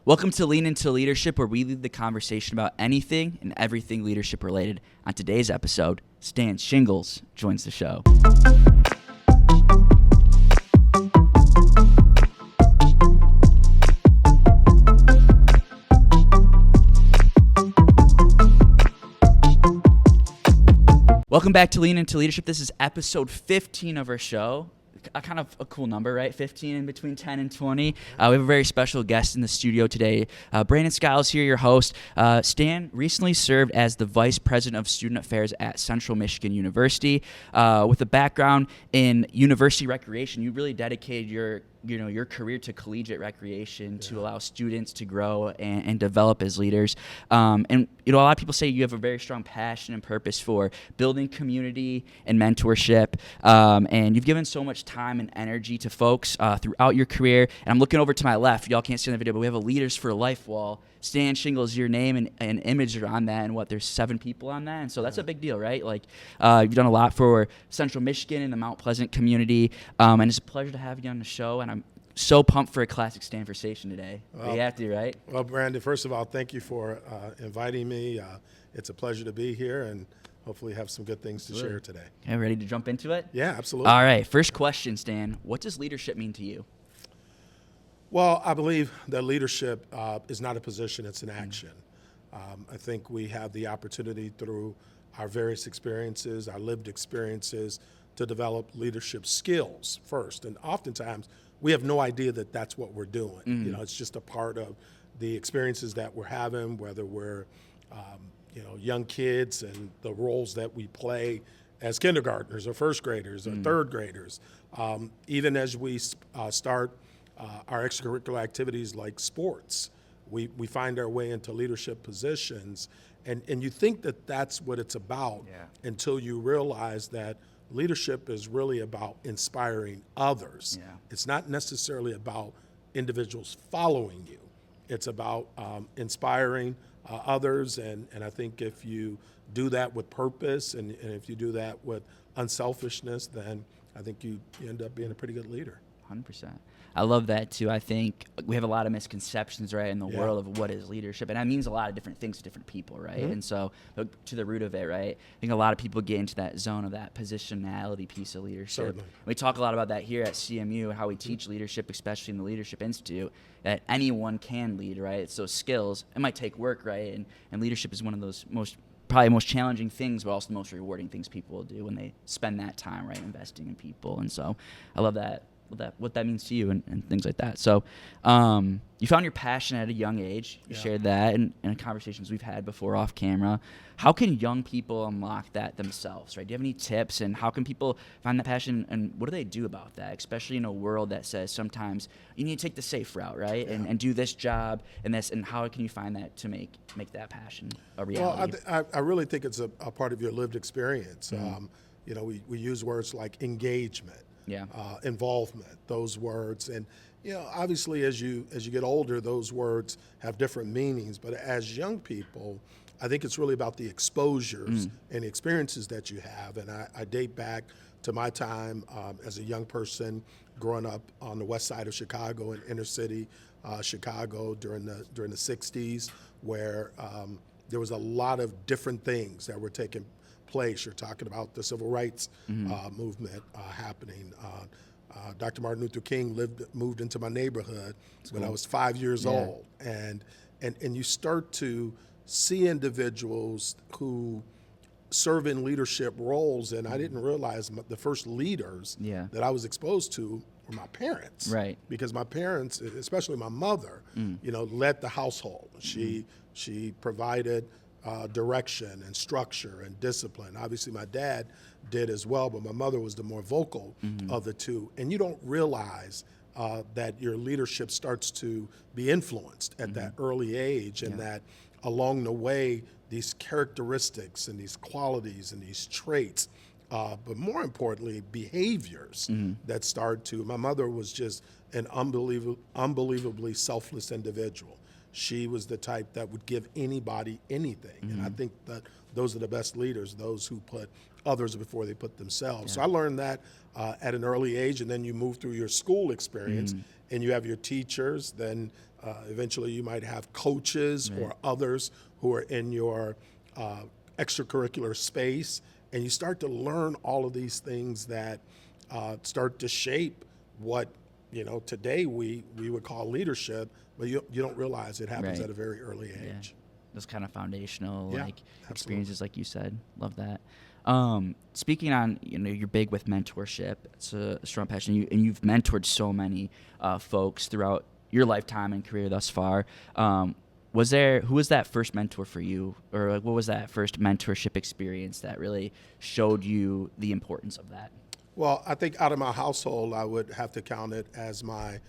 Welcome to Lean Into Leadership, where we lead the conversation about anything and everything leadership related. On today's episode, Stan Shingles joins the show. Welcome back to Lean Into Leadership. This is episode 15 of our show. Kind of a cool number, right? 15 in between 10 and 20. We have a very special guest in the studio today. Brandon Skiles here, your host. Stan recently served as the Vice President of Student Affairs at Central Michigan University. With a background in university recreation, you really dedicated your career to collegiate recreation to allow students to grow and develop as leaders. And a lot of people say you have a very strong passion and purpose for building community and mentorship. And you've given so much time and energy to folks throughout your career. And I'm looking over to my left. Y'all can't see in the video, but we have a Leaders for Life wall. Stan Shingles, your name and image are on that, and there's 7 people on that, and so that's a big deal, right? You've done a lot for Central Michigan and the Mount Pleasant community, and it's a pleasure to have you on the show, and I'm so pumped for a classic Stanversation today. You have to, right? Well, Brandon, first of all, thank you for inviting me. It's a pleasure to be here, and hopefully have some good things to share today. Okay, ready to jump into it? Yeah, absolutely. All right, first question, Stan. What does leadership mean to you? Well, I believe that leadership is not a position, it's an action. I think we have the opportunity through our various experiences, our lived experiences, to develop leadership skills first. And oftentimes, we have no idea that that's what we're doing. It's just a part of the experiences that we're having, whether we're young kids and the roles that we play as kindergartners or first graders or third graders. Even as we start our extracurricular activities like sports, we find our way into leadership positions, and you think that that's what it's about until you realize that leadership is really about inspiring others. It's not necessarily about individuals following you. It's about inspiring others, and I think if you do that with purpose and if you do that with unselfishness, then I think you end up being a pretty good leader. 100%. I love that too. I think we have a lot of misconceptions, right, in the world of what is leadership, and that means a lot of different things to different people, right? And so, to the root of it, right, I think a lot of people get into that zone of that positionality piece of leadership. Certainly. We talk a lot about that here at CMU, how we teach leadership, especially in the Leadership Institute, that anyone can lead, right? It's those skills. It might take work, right? And leadership is one of those probably most challenging things, but also the most rewarding things people will do when they spend that time, right, investing in people. And so I love that. What that means to you and things like that. So you found your passion at a young age. You shared that in conversations we've had before off camera. How can young people unlock that themselves, right? Do you have any tips, and how can people find that passion, and what do they do about that, especially in a world that says sometimes you need to take the safe route, right, and do this job and this, and how can you find that to make that passion a reality? Well, I really think it's a part of your lived experience. We use words like engagement. Involvement, those words, and obviously as you get older, those words have different meanings. But as young people, I think it's really about the exposures and experiences that you have. And I date back to my time as a young person growing up on the west side of Chicago, in inner city Chicago during the 60s, where there was a lot of different things that were taking place. You're talking about the civil rights movement happening. Dr. Martin Luther King moved into my neighborhood when I was 5 years old, and you start to see individuals who serve in leadership roles, and I didn't realize the first leaders that I was exposed to were my parents, right? Because my parents, especially my mother, led the household. She provided direction and structure and discipline. Obviously, my dad did as well, but my mother was the more vocal of the two. And you don't realize that your leadership starts to be influenced at that early age, and that along the way, these characteristics and these qualities and these traits, but more importantly, behaviors that start to. My mother was just an unbelievably selfless individual. She was the type that would give anybody anything. And I think that those are the best leaders, those who put others before they put themselves. So I learned that at an early age, and then you move through your school experience and you have your teachers, then Eventually, you might have coaches or others who are in your extracurricular space, and you start to learn all of these things that start to shape what today we would call leadership, but you don't realize it happens at a very early age. Yeah. Those kind of foundational Absolutely. experiences, like you said. Love that. Speaking on, you're big with mentorship. It's a strong passion. You've mentored so many folks throughout your lifetime and career thus far. Who was that first mentor for you, or what was that first mentorship experience that really showed you the importance of that? Well, I think out of my household, I would have to count it as my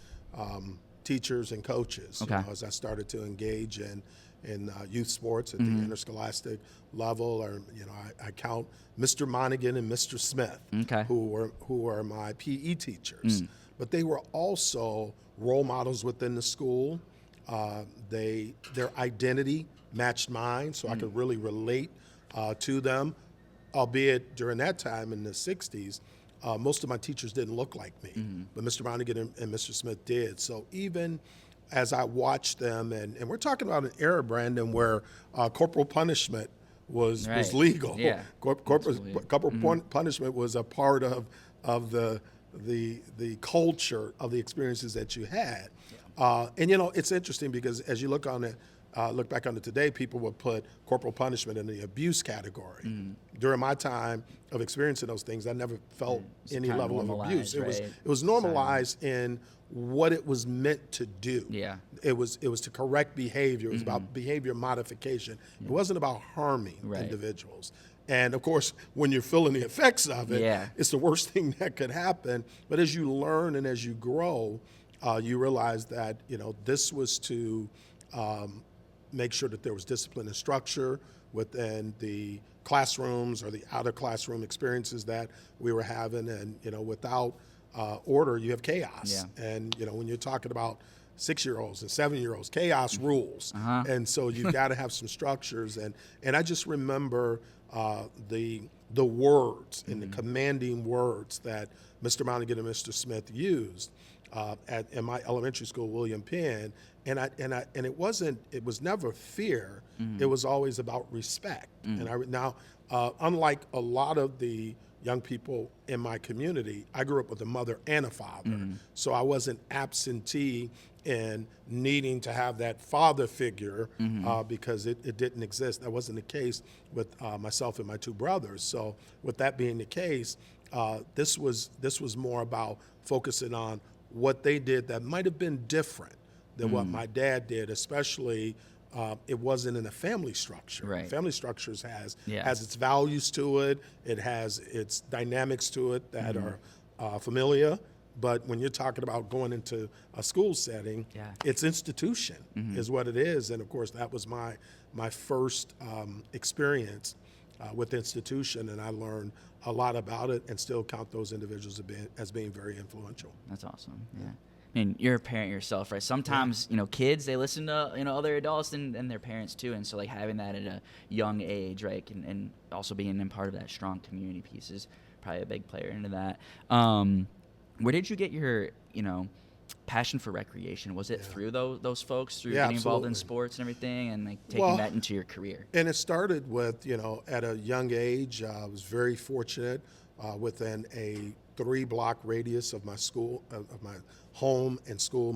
teachers and coaches. Okay. As I started to engage in youth sports at the interscholastic level, or I count Mr. Monaghan and Mr. Smith, who were my PE teachers. But they were also role models within the school. Their identity matched mine, so I could really relate to them. Albeit during that time in the 60s, most of my teachers didn't look like me, but Mr. Monaghan and Mr. Smith did. So even as I watched them, and we're talking about an era, Brandon, where corporal punishment was legal. Yeah. Corporal punishment was a part of the culture of the experiences that you had. And it's interesting because as you look back on it today, people would put corporal punishment in the abuse category. During my time of experiencing those things, I never felt any level of abuse. It was normalized in what it was meant to do. Yeah. It was to correct behavior. It was about behavior modification. It wasn't about harming individuals. And of course, when you're feeling the effects of it, it's the worst thing that could happen. But as you learn and as you grow, you realize that this was to make sure that there was discipline and structure within the classrooms or the out of classroom experiences that we were having. And without order, you have chaos. And when you're talking about 6-year-olds and 7-year-olds, chaos rules. And so you've got to have some structures. And I just remember the words and the commanding words that Mr. Monaghan and Mr. Smith used in my elementary school, William Penn. And it was never fear. It was always about respect. And unlike a lot of the young people in my community, I grew up with a mother and a father. So I wasn't absentee in needing to have that father figure because it didn't exist. That wasn't the case with myself and my two brothers. So with that being the case, this was more about focusing on what they did that might have been different than what my dad did, especially it wasn't in a family structure. Right. Family structures has its values to it. It has its dynamics to it that are familiar. But when you're talking about going into a school setting, it's institution is what it is. And of course, that was my first experience with institution, and I learned a lot about it and still count those individuals as being very influential. That's awesome. Yeah. I mean, you're a parent yourself, right? Sometimes, kids, they listen to, other adults and their parents too. And so like having that at a young age, right? And also being a part of that strong community piece is probably a big player into that. Where did you get your, passion for recreation? Was it through those folks, through getting involved in sports and everything and like taking that into your career? And it started with, at a young age, I was very fortunate within a 3-block radius of my school, of my home and school,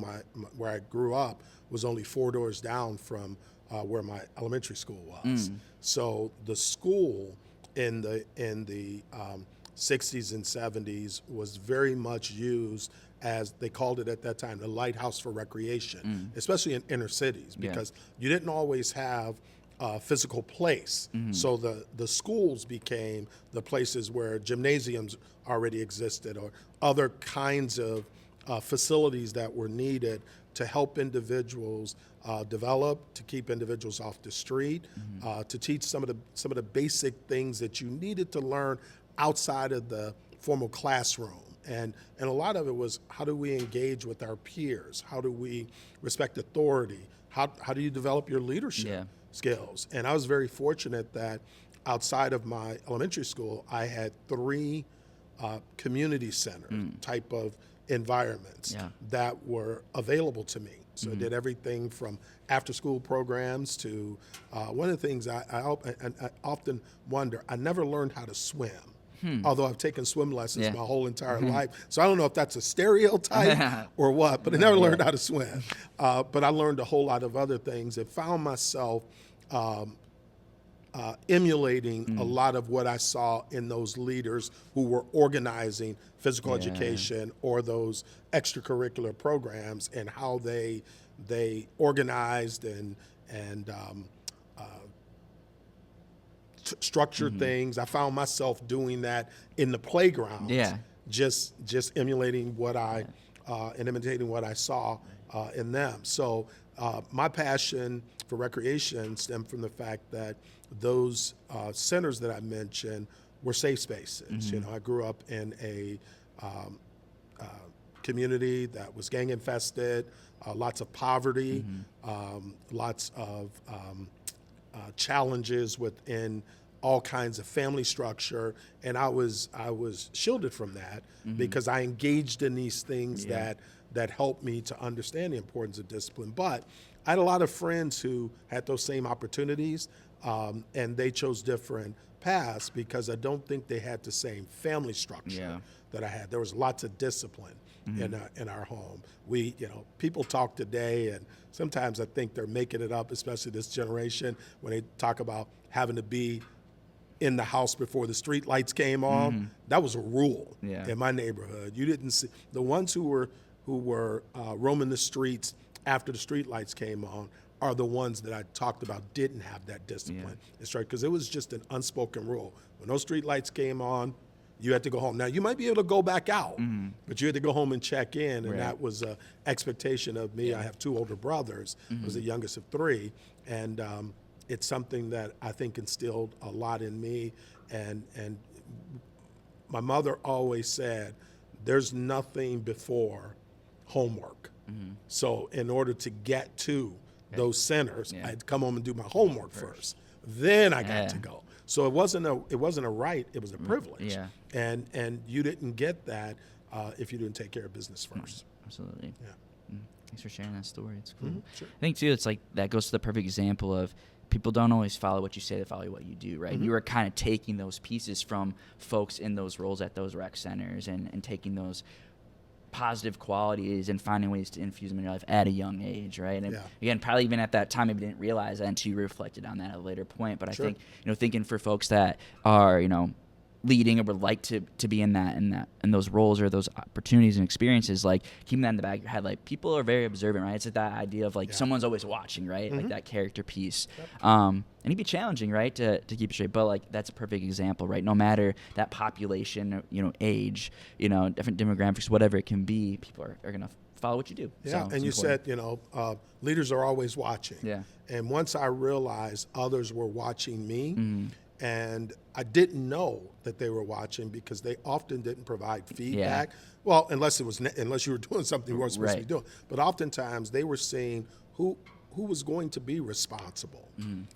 where I grew up was only 4 doors down from where my elementary school was. So the school in the 60s and 70s was very much used as they called it at that time, the lighthouse for recreation, especially in inner cities, because you didn't always have a physical place. So the schools became the places where gymnasiums already existed or other kinds of facilities that were needed to help individuals develop, to keep individuals off the street, to teach some of the basic things that you needed to learn outside of the formal classroom. And a lot of it was, how do we engage with our peers? How do we respect authority? How do you develop your leadership skills? And I was very fortunate that outside of my elementary school, I had 3 community center type of environments that were available to me. So I did everything from after-school programs to one of the things I often wonder, I never learned how to swim. Although I've taken swim lessons my whole entire life. So I don't know if that's a stereotype or what, but I never learned how to swim. But I learned a whole lot of other things and found myself emulating a lot of what I saw in those leaders who were organizing physical education or those extracurricular programs, and how they organized and structured things. I found myself doing that in the playground. Just emulating what and imitating what I saw in them. So my passion for recreation stemmed from the fact that those centers that I mentioned were safe spaces. You know, I grew up in a community that was gang infested, lots of poverty, lots of challenges within all kinds of family structure, and I was shielded from that because I engaged in these things that helped me to understand the importance of discipline. But I had a lot of friends who had those same opportunities, and they chose different paths because I don't think they had the same family structure that I had. There was lots of discipline in our home. People talk today, and sometimes I think they're making it up, especially this generation, when they talk about having to be in the house before the street lights came on. That was a rule in my neighborhood. You didn't see the ones who were roaming the streets after the street lights came on are the ones that I talked about didn't have that discipline. It's right, because it was just an unspoken rule. When those street lights came on, you had to go home. Now, you might be able to go back out, but you had to go home and check in, and that was an expectation of me. I have two older brothers. I was the youngest of three, and it's something that I think instilled a lot in me. And my mother always said, there's nothing before homework. So in order to get to those centers, I had to come home and do my homework first. Then I got to go. So it wasn't a right, it was a privilege. And you didn't get that if you didn't take care of business first. Absolutely. Thanks for sharing that story. It's cool. Sure. I think too, it's like that goes to the perfect example of people don't always follow what you say, they follow what you do, right? You are kind of taking those pieces from folks in those roles at those rec centers and taking those positive qualities and finding ways to infuse them in your life at a young age, right? And again, probably even at that time, maybe didn't realize that until you reflected on that at a later point. But I think, thinking for folks that are, leading or would like to be in those roles or those opportunities and experiences, like keeping that in the back of your head, like people are very observant, right? It's like that idea of like someone's always watching, right? Like that character piece. And it'd be challenging, right, to keep it straight, but like that's a perfect example, right? No matter that population, age, different demographics, whatever it can be, people are gonna follow what you do. Yeah, so and you important. Said, leaders are always watching. Yeah. And once I realized others were watching me, and I didn't know that they were watching because they often didn't provide feedback. Well, unless you were doing something you weren't supposed to be doing. But oftentimes they were seeing who was going to be responsible,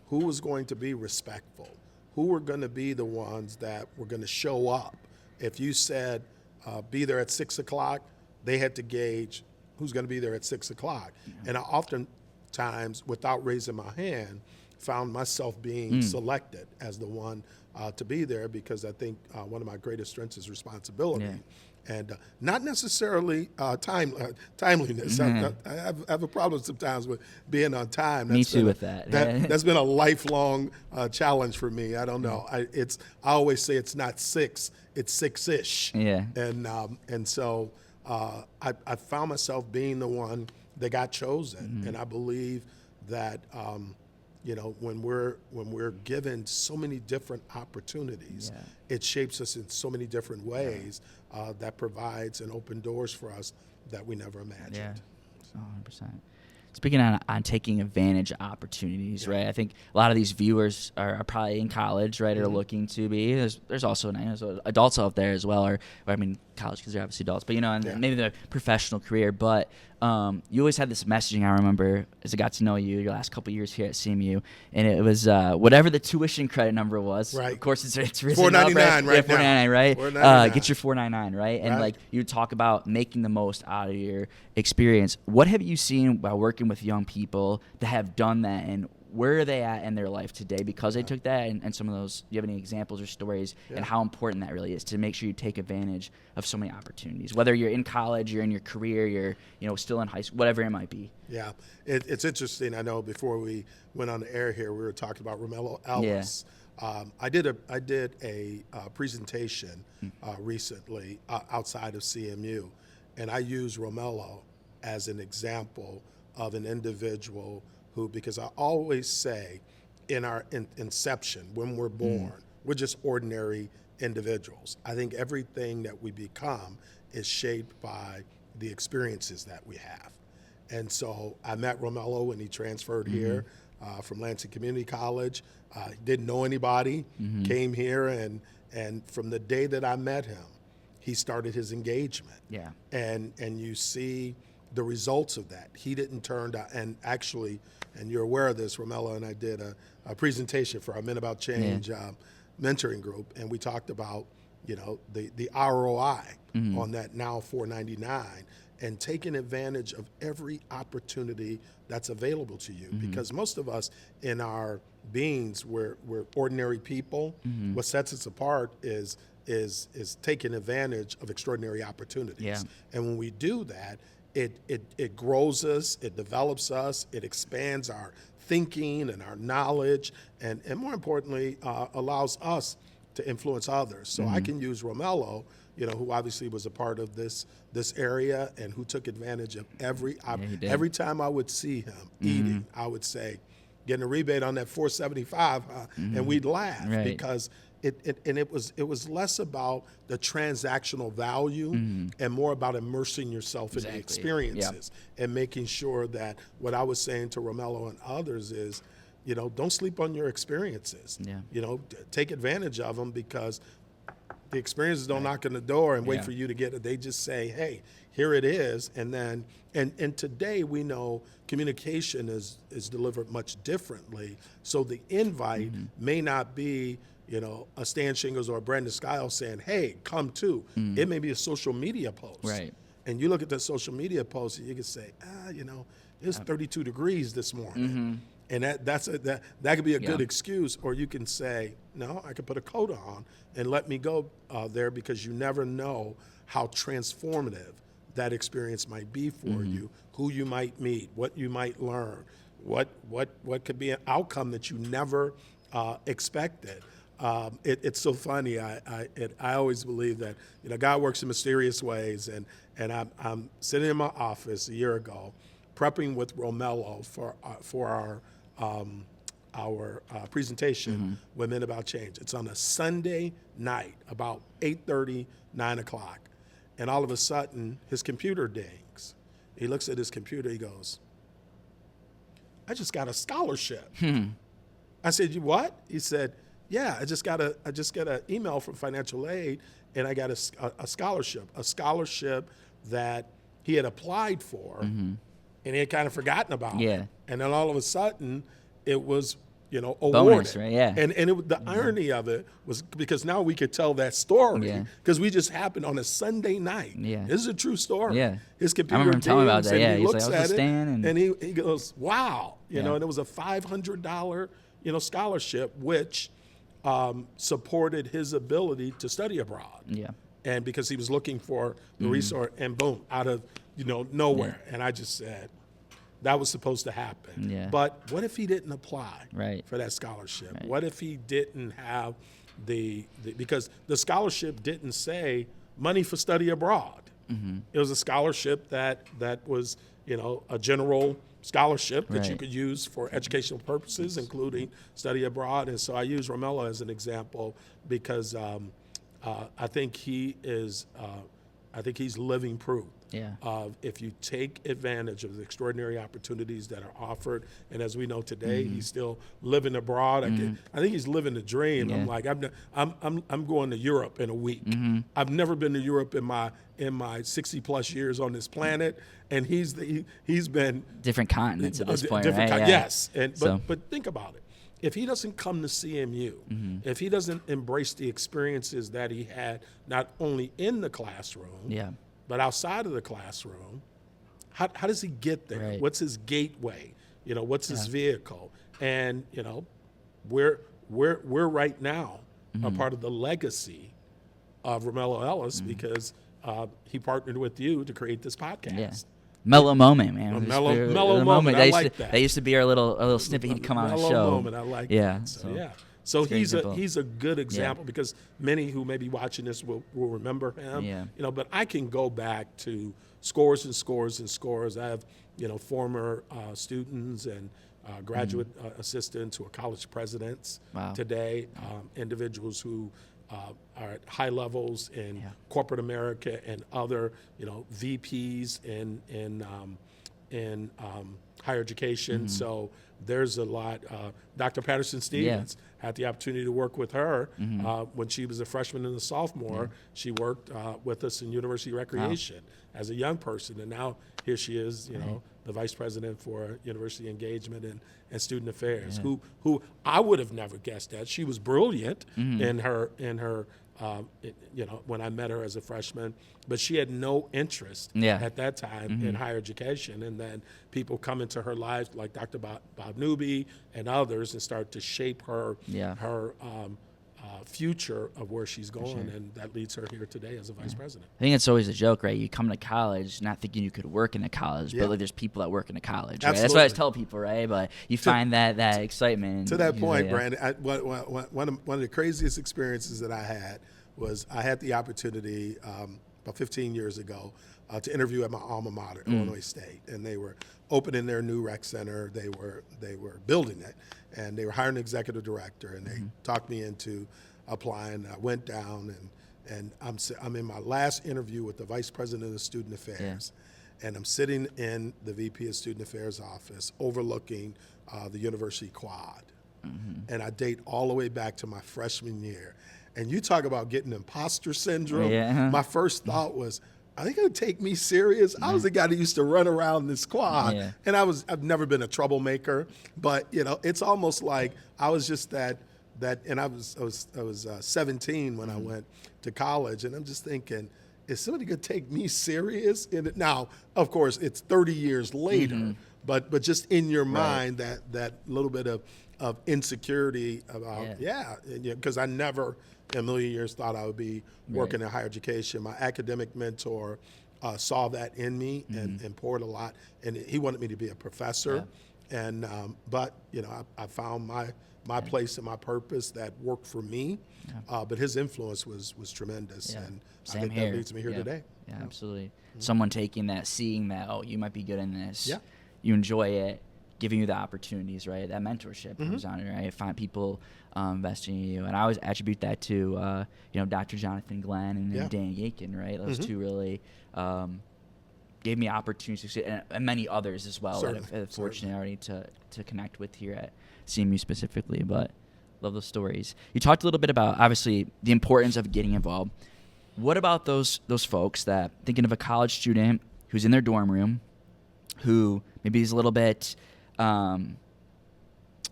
who was going to be respectful, who were going to be the ones that were going to show up. If you said be there at 6 o'clock, they had to gauge who's going to be there at 6 o'clock. And I oftentimes, without raising my hand, found myself being selected as the one to be there because I think one of my greatest strengths is responsibility. And not necessarily timeliness. I have a problem sometimes with being on time. Me too with that. That's been a lifelong challenge for me. I don't know. I always say it's not 6, it's 6-ish. And so I found myself being the one that got chosen, and I believe that when we're given so many different opportunities, it shapes us in so many different ways that provides and open doors for us that we never imagined. 100%. Speaking on taking advantage of opportunities, right? I think a lot of these viewers are probably in college, right, or looking to be. There's also adults out there as well, or I mean, college because they're obviously adults, but, and maybe the professional career. But you always had this messaging, I remember, as I got to know you your last couple of years here at CMU, and it was whatever the tuition credit number was. Right. Of course, it's risen up, $4.99 right? right Yeah, $4.99, right? $4.99. Get your $4.99, right? And, Right. you talk about making the most out of your experience. What have you seen while working with young people that have done that, and where are they at in their life today because they took that, and some of those, do you have any examples or stories and how important that really is to make sure you take advantage of so many opportunities, whether you're in college, you're in your career, you're still in high school, whatever it might be? Yeah, it's interesting. I know before we went on the air here, we were talking about Romello Ellis. I did a presentation recently outside of CMU, and I used Romello as an example of an individual who, because I always say in our inception, when we're born, we're just ordinary individuals. I think everything that we become is shaped by the experiences that we have. And so I met Romello when he transferred here from Lansing Community College. Didn't know anybody, came here, and from the day that I met him, he started his engagement. Yeah. And you see the results of that. He didn't turn down, and actually, and you're aware of this, Romello and I did a presentation for our Men About Change mentoring group, and we talked about, the ROI on that now $4.99, and taking advantage of every opportunity that's available to you. Because most of us in our beings, we're ordinary people. What sets us apart is taking advantage of extraordinary opportunities. Yeah. And when we do that, it grows us, it develops us, it expands our thinking and our knowledge, and more importantly, allows us to influence others. So I can use Romello, who obviously was a part of this area and who took advantage of every time I would see him eating, I would say, getting a rebate on that $4.75, and we'd laugh because it was less about the transactional value and more about immersing yourself in the experiences and making sure that what I was saying to Romello and others is, don't sleep on your experiences. Take advantage of them, because the experiences don't knock on the door and wait for you to get it. They just say, hey, here it is. And then, and today we know communication is delivered much differently. So the invite may not be, a Stan Shingles or a Brandon Skiles saying, hey, come to. It may be a social media post. Right. And you look at the social media post and you can say, it's 32 degrees this morning. And that could be a good excuse. Or you can say, no, I could put a coat on and let me go there, because you never know how transformative that experience might be for you, who you might meet, what you might learn, what could be an outcome that you never expected. It's so funny. I always believe that God works in mysterious ways, and I'm sitting in my office a year ago, prepping with Romello for our presentation with Men About Change. It's on a Sunday night, about 8:30, 9 o'clock, and all of a sudden his computer dings. He looks at his computer. He goes, "I just got a scholarship." I said, "You what?" He said, "Yeah, I just got an email from financial aid, and I got a scholarship that he had applied for, and he had kind of forgotten about it. And then all of a sudden, it was awarded. Bonus, right? Yeah. And the irony of it was, because now we could tell that story, because we just happened on a Sunday night. Yeah. This is a true story. Yeah. His computer I remember him telling me about that. Yeah, he looks like, at it, Stan, and he goes, "Wow!" And it was a $500 scholarship, which supported his ability to study abroad. Yeah. And because he was looking for the resource, and boom, out of nowhere. And I just said, that was supposed to happen. Yeah. But what if he didn't apply Right. for that scholarship? Right. What if he didn't have because the scholarship didn't say money for study abroad. It was a scholarship that was, a general scholarship that you could use for educational purposes, including study abroad. And so I use Romello as an example because I think he is I think he's living proof Yeah. of if you take advantage of the extraordinary opportunities that are offered. And as we know today, he's still living abroad. I think he's living the dream. Yeah. I'm like, I'm going to Europe in a week. I've never been to Europe in my 60 plus years on this planet, and he's been Different continents at this point, different right? Yeah. Yes, and So- but think about it. If he doesn't come to CMU, if he doesn't embrace the experiences that he had, not only in the classroom, Yeah. but outside of the classroom, how does he get there? Right. What's his gateway? What's his vehicle? And we're right now a part of the legacy of Romello Ellis because he partnered with you to create this podcast. Yeah. Mellow moment, man. A mellow moment. I like that. That used to be our little snippet. He'd come on the show. Mellow moment. I like yeah, that. So, yeah. So he's a good example because many who may be watching this will remember him. Yeah. But I can go back to scores and scores and scores. I have former students and graduate assistants who are college presidents today, individuals who are at high levels in corporate America and other VPs in higher education. So there's a lot. Dr. Patterson Stevens had the opportunity to work with her when she was a freshman and a sophomore. She worked with us in University Recreation as a young person, and now here she is, the vice president for University Engagement and Student Affairs. Who I would have never guessed that. She was brilliant in her when I met her as a freshman, but she had no interest at that time in higher education. And then people come into her life like Dr. Bob Newby and others and start to shape her future of where she's going, and that leads her here today as a vice president. I think it's always a joke, right? You come to college not thinking you could work in a college, but like there's people that work in a college, right? That's what I always tell people, right? But you find that excitement. To that point, Brandon, one of the craziest experiences that I had was I had the opportunity about 15 years ago to interview at my alma mater, Illinois State, and they were opening their new rec center. They were building it, and they were hiring an executive director, and they talked me into applying. I went down, and I'm in my last interview with the vice president of student affairs, and I'm sitting in the VP of Student Affairs office overlooking the university quad, and I date all the way back to my freshman year. And you talk about getting imposter syndrome. My first thought was, are they going to take me serious? I was the guy that used to run around this quad, and I've never been a troublemaker, but it's almost like I was just that. And I was 17 when I went to college, and I'm just thinking, is somebody going to take me serious? Now, of course, it's 30 years later, but just in your mind, that little bit of insecurity about because I never in a million years thought I would be working in higher education. My academic mentor saw that in me and poured a lot, and he wanted me to be a professor. And but I found my place and my purpose that worked for me. But his influence was tremendous, and I think that leads me here today. Yeah, absolutely. Someone taking that, seeing that, oh, you might be good in this. Yeah. You enjoy it, giving you the opportunities, right? That mentorship comes on it, right? Find people investing in you, and I always attribute that to Dr. Jonathan Glenn and Dan Yakin, right? Those two really gave me opportunities, and many others as well that I've had the fortunate to connect with here at CMU specifically. But love those stories. You talked a little bit about obviously the importance of getting involved. What about those folks that thinking of a college student who's in their dorm room, who maybe is a little bit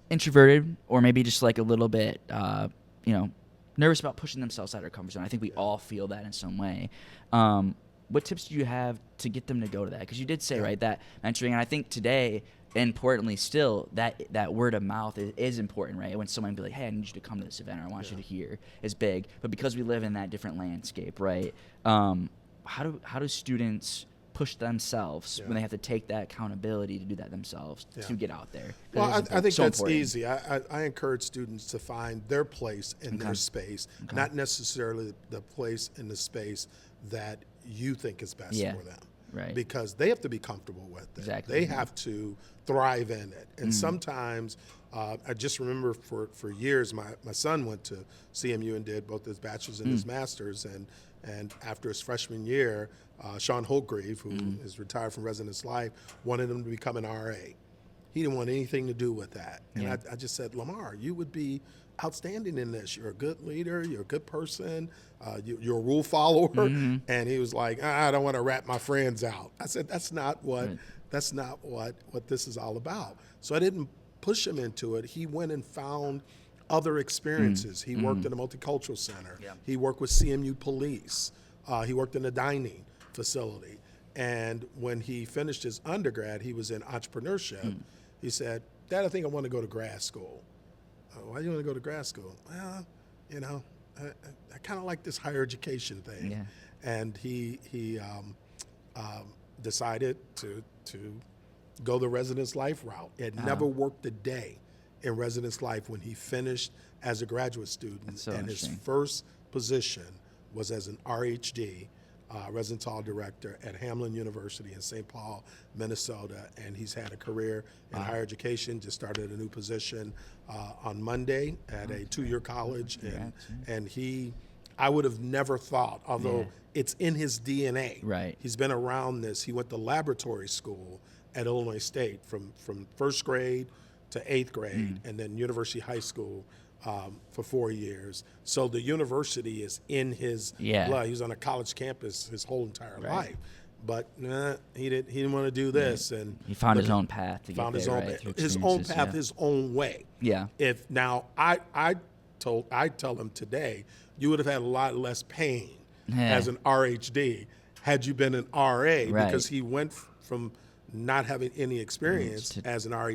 introverted, or maybe just like a little bit nervous about pushing themselves out of their comfort zone? I think we all feel that in some way. What tips do you have to get them to go to that? Because you did say, right, that mentoring, and I think today, importantly still, that word of mouth is important, right? When someone be like, hey, I need you to come to this event, or I want you to hear, is big. But because we live in that different landscape, right, how do students push themselves when they have to take that accountability to do that themselves to get out there? Well, I think that's easy. I encourage students to find their place in their space, not necessarily the place in the space that you think is best for them. Right. because they have to be comfortable with it. Exactly. They have to thrive in it. And sometimes, I just remember for years, my son went to CMU and did both his bachelor's and his master's. And after his freshman year, Sean Holtgreave, who is retired from Residence Life, wanted him to become an RA. He didn't want anything to do with that. And I just said, Lamar, you would be outstanding in this. You're a good leader. You're a good person. You're a rule follower. And he was like, I don't want to rat my friends out. I said, that's not what this is all about. So I didn't push him into it. He went and found other experiences. He worked in a multicultural center. Yeah. He worked with CMU police. He worked in a dining facility. And when he finished his undergrad, he was in entrepreneurship. He said, Dad, I think I want to go to grad school. Why do you want to go to grad school? Well, I kind of like this higher education thing. Yeah. And he decided to go the residence life route. He had never worked a day in residence life when he finished as a graduate student. So and his first position was as an RHD, residence hall director at Hamline University in St. Paul, Minnesota. And he's had a career in higher education, just started a new position on Monday at a 2-year college. And I would have never thought, although it's in his DNA. Right. He's been around this. He went to laboratory school at Illinois State from first grade to 8th grade, and then University High School for 4 years. So the university is in his blood. He was on a college campus his whole entire life. But he didn't want to do this, and he found his own path. His own path, his own way. Yeah. If now I tell him today, you would have had a lot less pain as an RHD had you been an RA, because he went from not having any experience as an RA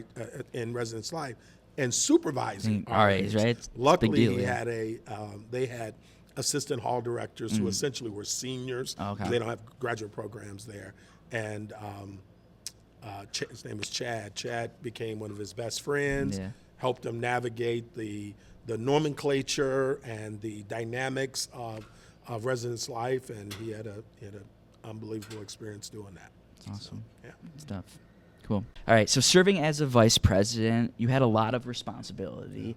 in residence life and supervising RAs. Right? Luckily, he had they had assistant hall directors who essentially were seniors. They don't have graduate programs there. And his name was Chad. Chad became one of his best friends, helped him navigate the nomenclature and the dynamics of residence life, and he had an unbelievable experience doing that. Awesome. So, stuff. Cool. All right. So serving as a vice president, you had a lot of responsibility,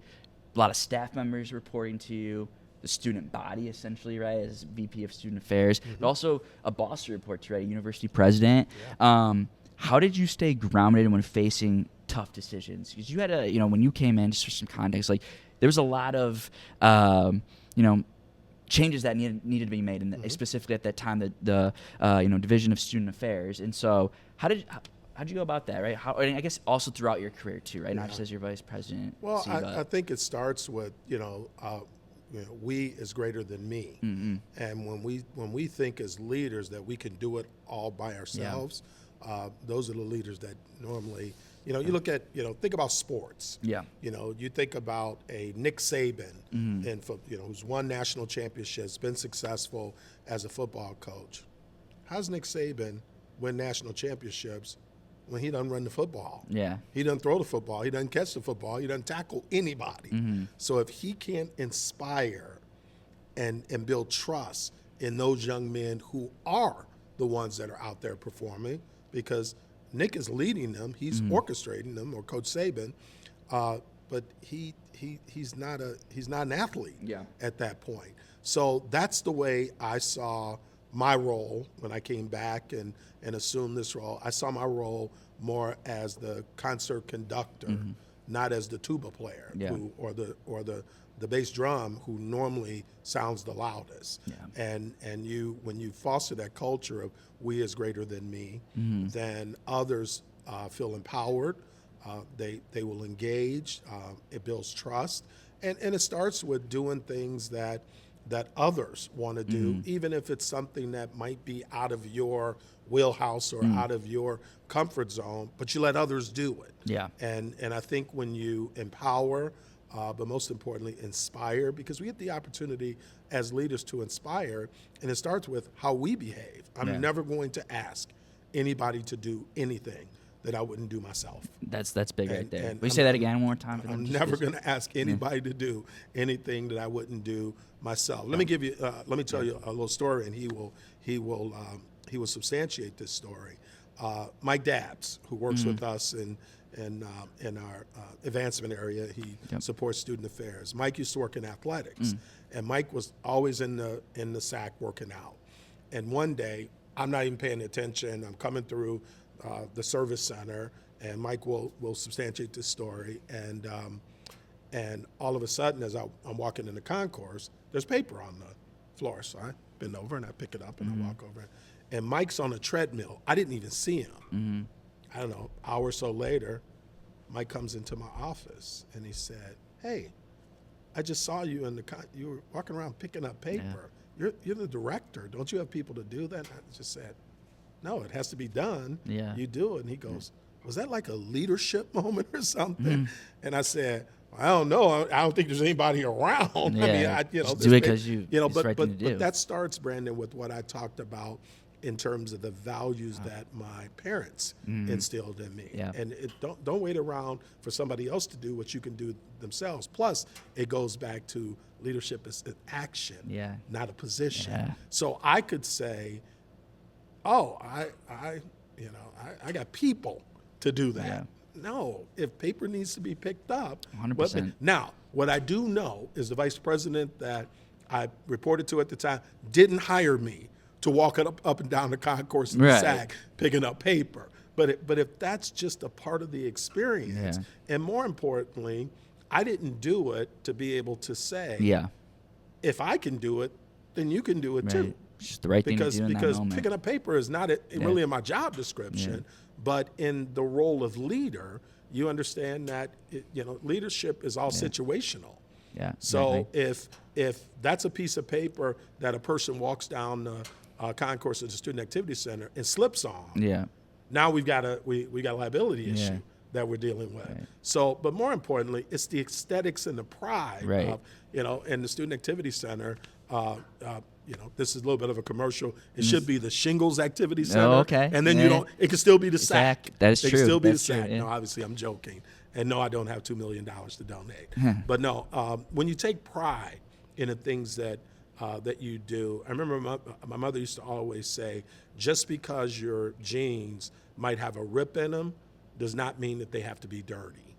a lot of staff members reporting to you, the student body essentially, right, as VP of Student Affairs, but also a boss to report to, right, university president. How did you stay grounded when facing tough decisions? Because you had when you came in, just for some context, like there was a lot of, changes that needed to be made, and specifically at that time, the Division of Student Affairs. And so, how'd you go about that, right? And I guess also throughout your career too, right? Not just as your vice president. Well, I think it starts with we is greater than me, and when we think as leaders that we can do it all by ourselves, those are the leaders that normally. You look at, think about sports. Yeah. You think about a Nick Saban, who's won national championships, been successful as a football coach. How's Nick Saban win national championships when he doesn't run the football? Yeah. He doesn't throw the football. He doesn't catch the football. He doesn't tackle anybody. So if he can't inspire and build trust in those young men who are the ones that are out there performing, because Nick is leading them, he's orchestrating them, or Coach Saban, but he's not an athlete at that point. So that's the way I saw my role when I came back and assumed this role. I saw my role more as the concert conductor, not as the tuba player or the bass drum who normally sounds the loudest. And when you foster that culture of we is greater than me, then others feel empowered. They will engage. It builds trust, and it starts with doing things that others want to do, even if it's something that might be out of your wheelhouse or out of your comfort zone, but you let others do it. Yeah. And I think when you empower, but most importantly, inspire, because we get the opportunity as leaders to inspire, and it starts with how we behave. I'm never going to ask anybody to do anything that I wouldn't do myself. That's big right there. Will you say that again one more time? I'm never going to ask anybody to do anything that I wouldn't do myself. Let me tell you a little story, and he will he will substantiate this story. Mike Dabbs, who works with us in our advancement area, he supports student affairs. Mike used to work in athletics, and Mike was always in the SAC working out. And one day, I'm not even paying attention. I'm coming through the service center, and Mike will substantiate this story. And all of a sudden, as I'm walking in the concourse, there's paper on the floor. So I bend over and I pick it up and I walk over. And Mike's on a treadmill. I didn't even see him. I don't know, hour or so later, Mike comes into my office and he said, "Hey, I just saw you you were walking around picking up paper. Yeah. You're the director. Don't you have people to do that?" And I just said, "No, it has to be done. Yeah. You do it." And he goes, "Was that like a leadership moment or something?" And I said, "I don't know. I don't think there's anybody around." Yeah. I mean, just do it because but that starts, Brandon, with what I talked about in terms of the values that my parents instilled in me. Yeah. And don't wait around for somebody else to do what you can do themselves. Plus, it goes back to leadership is an action, not a position. Yeah. So I could say, "Oh, I got people to do that." Yeah. No, if paper needs to be picked up. 100%. Now, what I do know is the vice president that I reported to at the time didn't hire me to walk up and down the concourse in the SAC picking up paper. But if that's just a part of the experience, and more importantly, I didn't do it to be able to say, if I can do it, then you can do it too. It's just the right thing to do in that moment. Because picking up paper is not really in my job description, but in the role of leader, you understand that leadership is all situational. Yeah. So if that's a piece of paper that a person walks down the concourse of the Student Activity Center and slips on, now we got a liability issue that we're dealing with. Right. So, but more importantly, it's the aesthetics and the pride of, in the Student Activity Center. This is a little bit of a commercial. It should be the Shingles Activity Center. Oh, okay. And then it could still be the SAC. That is true. It could still be That's the SAC. true, yeah. No, obviously I'm joking. And no, I don't have $2 million to donate. But no, when you take pride in the things that you do, I remember my mother used to always say, just because your jeans might have a rip in them does not mean that they have to be dirty.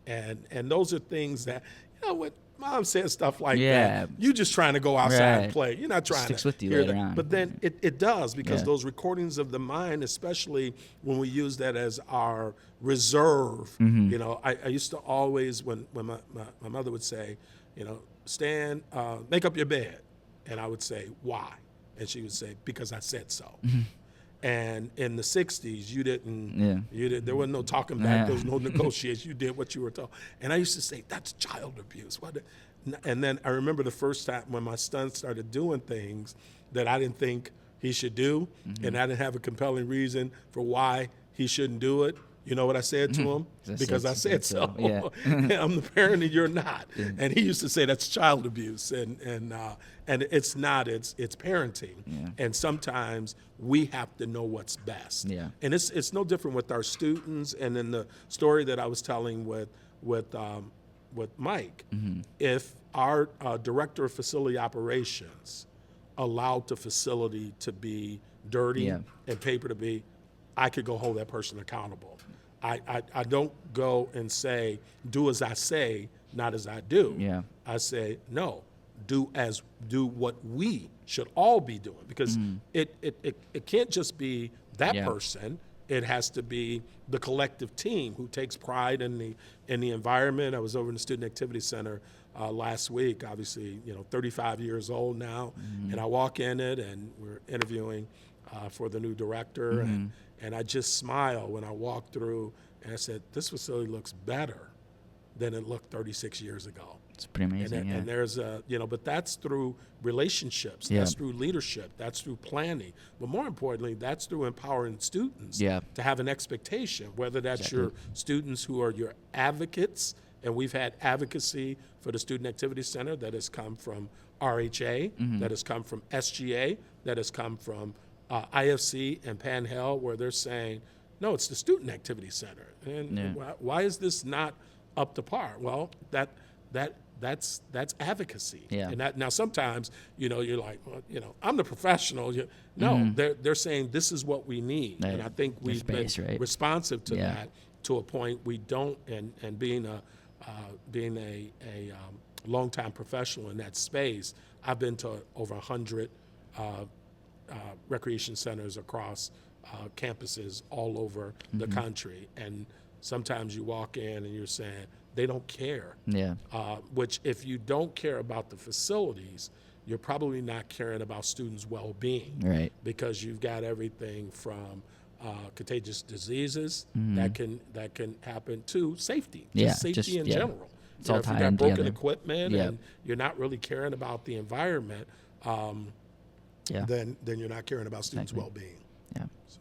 And those are things that, when Mom says stuff like that, you just trying to go outside and play. You're not trying Sticks to with you hear later that. on. But then it does, because those recordings of the mind, especially when we use that as our reserve, I used to always, when my mother would say, Stan, make up your bed. And I would say, why? And she would say, because I said so. And in the 60s, you didn't, there wasn't no talking back, there was no negotiation. You did what you were told. And I used to say, that's child abuse. And then I remember the first time when my son started doing things that I didn't think he should do, and I didn't have a compelling reason for why he shouldn't do it. You know what I said to him? Because I said so. Yeah. And I'm the parent and you're not. And he used to say that's child abuse. And it's not, it's parenting. And sometimes we have to know what's best. And it's no different with our students. And in the story that I was telling with Mike, if our director of facility operations allowed the facility to be dirty and paper to be, I could go hold that person accountable. I don't go and say, do as I say, not as I do. I say, no, do what we should all be doing, because it can't just be that person. It has to be the collective team who takes pride in the environment. I was over in the Student Activity Center last week, obviously, 35 years old now, and I walk in it and we're interviewing for the new director, and I just smile when I walk through, and I said, this facility looks better than it looked 36 years ago. It's pretty amazing. And there's but that's through relationships, that's through leadership, that's through planning. But more importantly, that's through empowering students to have an expectation, whether that's your students who are your advocates, and we've had advocacy for the Student Activity Center that has come from RHA, that has come from SGA, that has come from IFC and Panhell, where they're saying, no, it's the Student Activity Center. And why is this not up to par? Well, that that's advocacy. Yeah. And that, now sometimes, you're like, well, I'm the professional. No, they're saying this is what we need. Right. And I think we've space, been right? responsive to that to a point we don't, and being a longtime professional in that space, I've been to over 100 recreation centers across campuses all over the country. And sometimes you walk in and you're saying, they don't care. Yeah. Which, if you don't care about the facilities, you're probably not caring about students' well-being. Right. Because you've got everything from contagious diseases that can happen to safety, safety in general. It's all if you tied got in broken together. equipment and you're not really caring about the environment, then you're not caring about students' well-being. Yeah. So,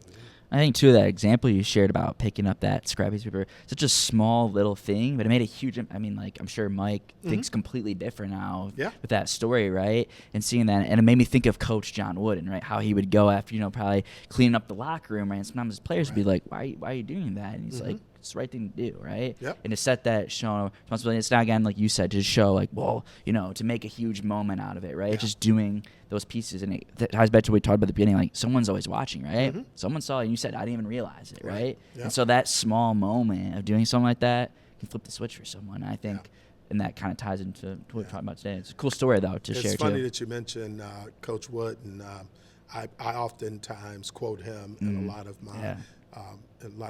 I think, too, that example you shared about picking up that scrap piece of paper, such a small little thing, but it made a huge I'm sure Mike thinks completely different now with that story, right? And seeing that, and it made me think of Coach John Wooden, right? How he would go after, probably cleaning up the locker room, right? And sometimes his players would be like, why are you doing that? And he's like, it's the right thing to do, right? Yep. And to set that show responsibility, it's not, again, like you said, to show, like, well, to make a huge moment out of it, right? Just doing those pieces. And it ties back to what we talked about at the beginning, like, someone's always watching, right? Someone saw it, and you said, I didn't even realize it, right? Yep. And so that small moment of doing something like that can flip the switch for someone, I think. And that kind of ties into what we're talking about today. It's a cool story, though, to share, too. It's funny that you mentioned Coach Wood, and I oftentimes quote him in a lot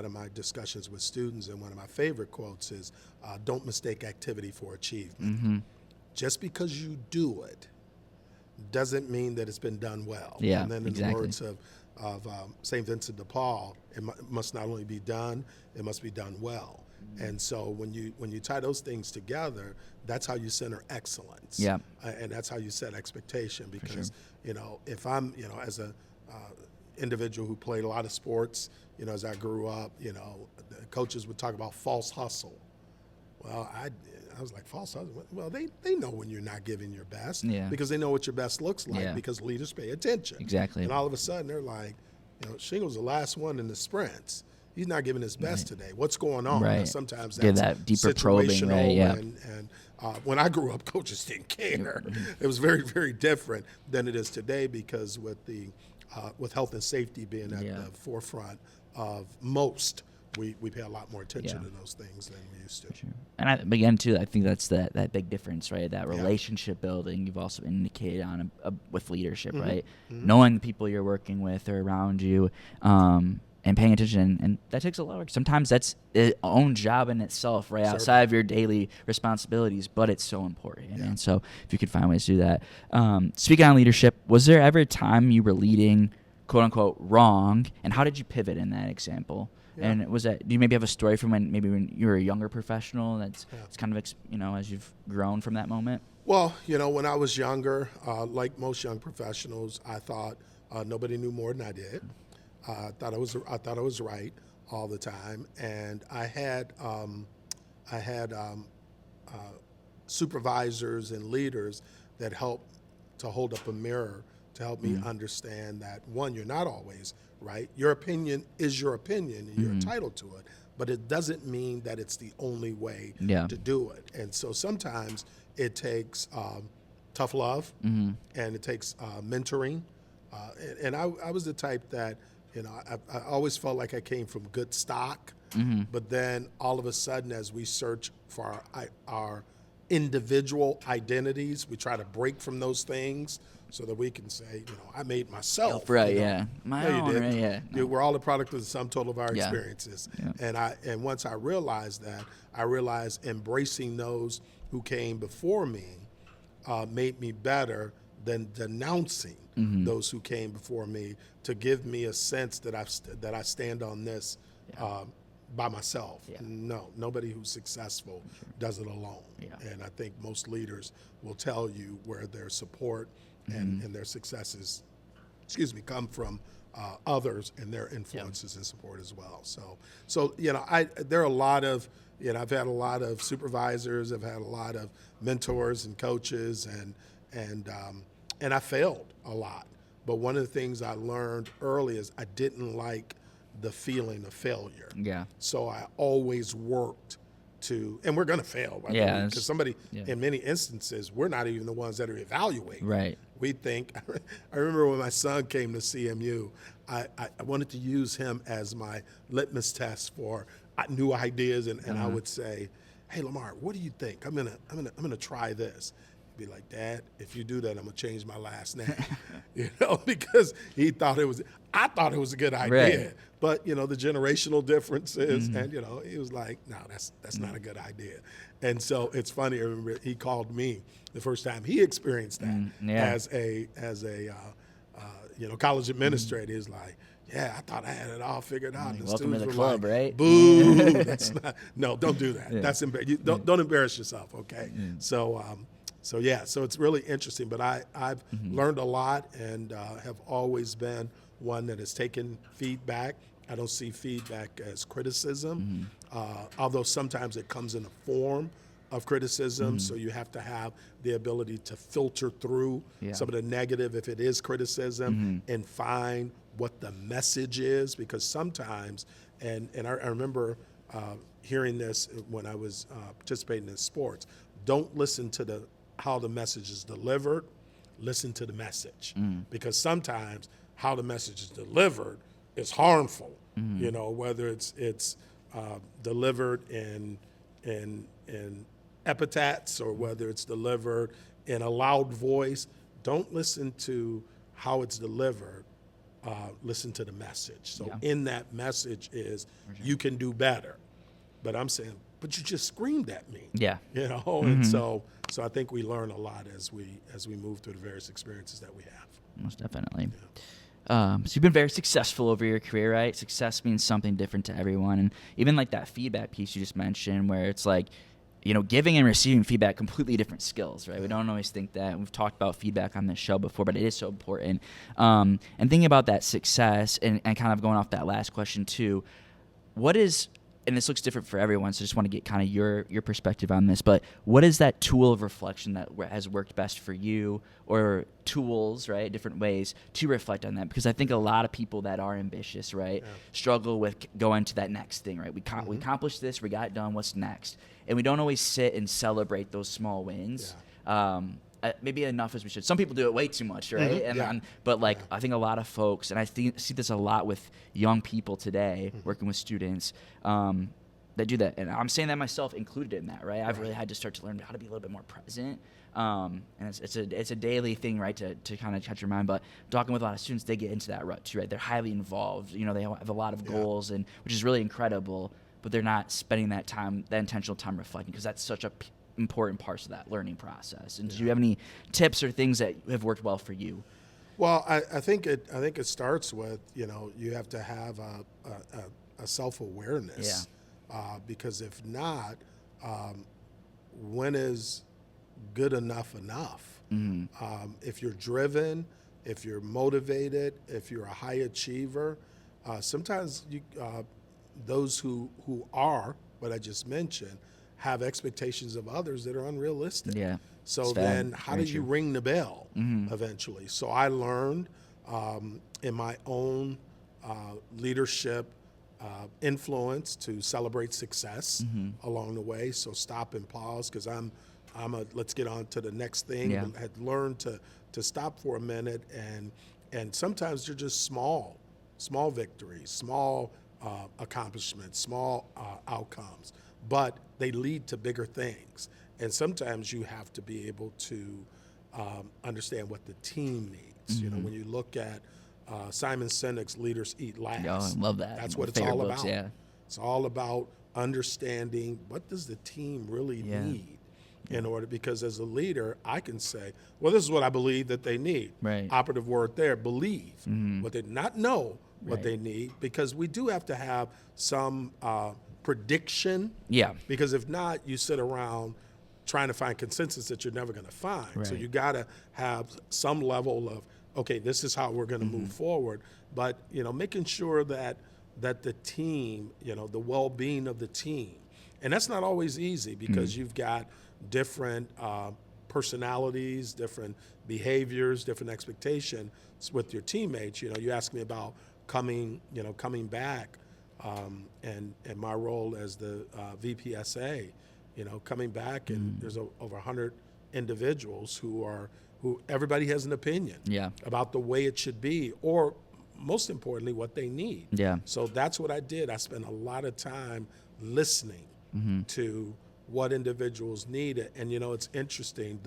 of my discussions with students. And one of my favorite quotes is, "Don't mistake activity for achievement. Just because you do it doesn't mean that it's been done well." Yeah, and then in the words of St. Vincent de Paul, it must not only be done, it must be done well. And so when you tie those things together, that's how you center excellence. Yeah. And that's how you set expectation. Because if I'm as a individual who played a lot of sports, as I grew up, the coaches would talk about false hustle. Well, I was like, false hustle? Well, they know when you're not giving your best because they know what your best looks like because leaders pay attention. Exactly. And all of a sudden they're like, Shingles the last one in the sprints. He's not giving his best today. What's going on? Right. Now, sometimes that's that deeper situational. probing, right? Yeah. And when I grew up, coaches didn't care. It was very, very different than it is today because with health and safety being at the forefront of most, we pay a lot more attention to those things than we used to. Sure. And again, too, I think that's that big difference, right? That relationship building you've also indicated on with leadership, right? Knowing the people you're working with or around you, and paying attention, and that takes a lot of work. Sometimes that's its own job in itself, right? Outside of your daily responsibilities, but it's so important. And so if you could find ways to do that. Speaking on leadership, was there ever a time you were leading, quote unquote, wrong, and how did you pivot in that example? Yeah. And do you maybe have a story from when you were a younger professional that's kind of, as you've grown from that moment? Well, when I was younger, like most young professionals, I thought nobody knew more than I did. I thought I was right all the time, and I had supervisors and leaders that helped to hold up a mirror to help me understand that, one, you're not always right. Your opinion is your opinion, and you're entitled to it, but it doesn't mean that it's the only way to do it. And so sometimes it takes tough love, and it takes mentoring. And I was the type that, I always felt like I came from good stock, but then all of a sudden, as we search for our individual identities, we try to break from those things so that we can say, I made myself. Right, My no, own, you right, didn't. No. We're all the product of the sum total of our experiences. Yeah. And once I realized that, I realized embracing those who came before me made me better than denouncing those who came before me, to give me a sense that I stand on this by myself. Yeah. No, nobody who's successful does it alone. Yeah. And I think most leaders will tell you where their support and their successes, come from others and their influences and support as well. So there are a lot of, I've had a lot of supervisors, I've had a lot of mentors and coaches, and I failed a lot. But one of the things I learned early is I didn't like the feeling of failure. Yeah. So I always worked and we're going to fail, by the way, because somebody, in many instances, we're not even the ones that are evaluating. Right. We think, I remember when my son came to CMU, I wanted to use him as my litmus test for new ideas, and I would say, hey, Lamar, what do you think? I'm gonna try this. He'd be like, Dad, if you do that, I'm gonna change my last name. Because I thought it was a good idea. Right. But the generational differences, and he was like, no, that's not a good idea. And so it's funny. I remember he called me the first time he experienced that as a college administrator. He's like, yeah, I thought I had it all figured out. And the welcome to students the were club, like, right? Boo! Don't do that. That's don't embarrass yourself, okay? So it's really interesting. But I've learned a lot, and have always been one that has taken feedback. I don't see feedback as criticism, although sometimes it comes in a form of criticism, so you have to have the ability to filter through some of the negative, if it is criticism, and find what the message is, because sometimes, and I remember hearing this when I was participating in sports, don't listen to how the message is delivered, listen to the message, because sometimes how the message is delivered is harmful, whether it's delivered in epithets or whether it's delivered in a loud voice. Don't listen to how it's delivered. Listen to the message. So in that message is you can do better. But I'm saying, but you just screamed at me. Yeah. And so I think we learn a lot as we move through the various experiences that we have. Most definitely. So you've been very successful over your career, right? Success means something different to everyone. And even like that feedback piece you just mentioned, where it's like, giving and receiving feedback, completely different skills, right? We don't always think that. We've talked about feedback on this show before, but it is so important. And thinking about that success and kind of going off that last question too, what is, and this looks different for everyone, so I just want to get kind of your perspective on this, but what is that tool of reflection that has worked best for you, or tools, right, different ways to reflect on that? Because I think a lot of people that are ambitious, right, struggle with going to that next thing, right? We accomplished this, we got it done, what's next? And we don't always sit and celebrate those small wins. Maybe enough as we should. Some people do it way too much, right? But I think a lot of folks, and I see this a lot with young people today, working with students, that do that. And I'm saying that myself included in that, right? I've really had to start to learn how to be a little bit more present. And it's a daily thing, right, to kind of catch your mind. But talking with a lot of students, they get into that rut too, right? They're highly involved. They have a lot of goals, and which is really incredible. But they're not spending that time, that intentional time reflecting, because that's such a important parts of that learning process. And do you have any tips or things that have worked well for you? Well, I think it starts with you have to have a self-awareness, because if not, when is good enough enough? If you're driven, if you're motivated, if you're a high achiever, sometimes those who are what I just mentioned have expectations of others that are unrealistic. Yeah. So then how do you ring the bell eventually? So I learned in my own leadership influence to celebrate success along the way. So stop and pause, because let's get on to the next thing. I had learned to stop for a minute, and sometimes they're just small victories, small accomplishments, small outcomes, but they lead to bigger things. And sometimes you have to be able to understand what the team needs. When you look at Simon Sinek's Leaders Eat Last. I love that. That's what it's all about. Yeah. It's all about understanding what does the team really need in order, because as a leader, I can say, well, this is what I believe that they need. Right. Operative word there, believe. What they not know what they need, because we do have to have some prediction. Yeah. Because if not, you sit around trying to find consensus that you're never going to find. Right. So you got to have some level of, okay, this is how we're going to move forward. But, making sure that the team, the well-being of the team, and that's not always easy, because you've got different personalities, different behaviors, different expectations with your teammates. You asked me about coming back and my role as the VPSA, coming back, and there's over 100 individuals who everybody has an opinion about the way it should be, or most importantly, what they need. So that's what I did. I spent a lot of time listening to what individuals needed. And, it's interesting.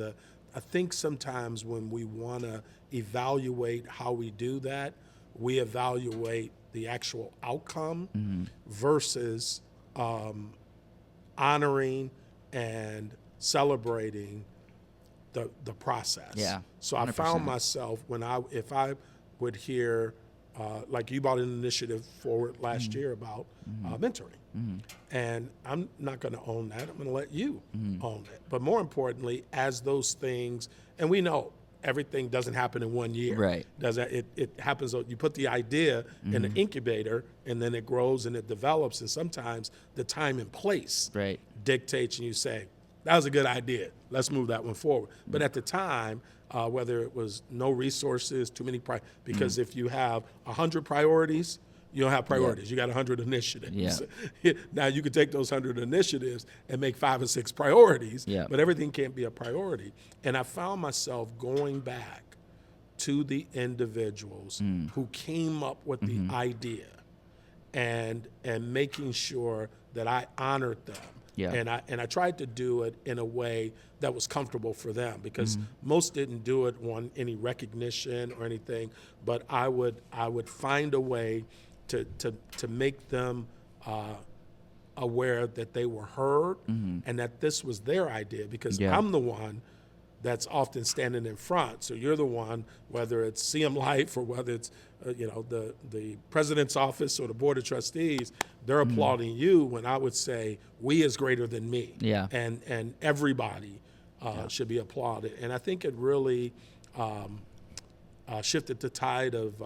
I think sometimes when we want to evaluate how we do that, we evaluate the actual outcome versus honoring and celebrating the process. So 100%. I found myself if I would hear, like you brought an initiative forward last year about mentoring. And I'm not going to own that. I'm going to let you own it. But more importantly, as those things, and we know everything doesn't happen in 1 year. Right. It happens, you put the idea in the incubator, and then it grows and it develops. And sometimes the time and place dictates, and you say, that was a good idea. Let's move that one forward. But at the time, whether it was no resources, too many because if you have 100 priorities, you don't have priorities. You got 100 initiatives. Now you could take those 100 initiatives and make 5 or 6 priorities, but everything can't be a priority. And I found myself going back to the individuals who came up with the idea and making sure that I honored them. And I tried to do it in a way that was comfortable for them, because most didn't do it on any recognition or anything, but I would find a way to make them aware that they were heard and that this was their idea, because I'm the one that's often standing in front. So you're the one, whether it's CM Life or whether it's the president's office or the board of trustees, they're applauding you, when I would say we is greater than me. And everybody should be applauded. And I think it really shifted the tide of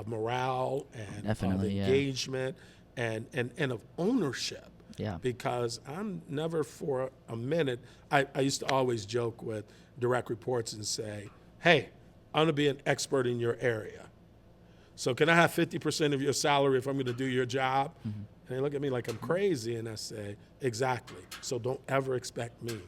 morale and of engagement and of ownership. Because I'm never for a minute, I used to always joke with direct reports and say, hey, I'm going to be an expert in your area. So can I have 50% of your salary if I'm going to do your job? And they look at me like I'm crazy, and I say, exactly. So don't ever expect me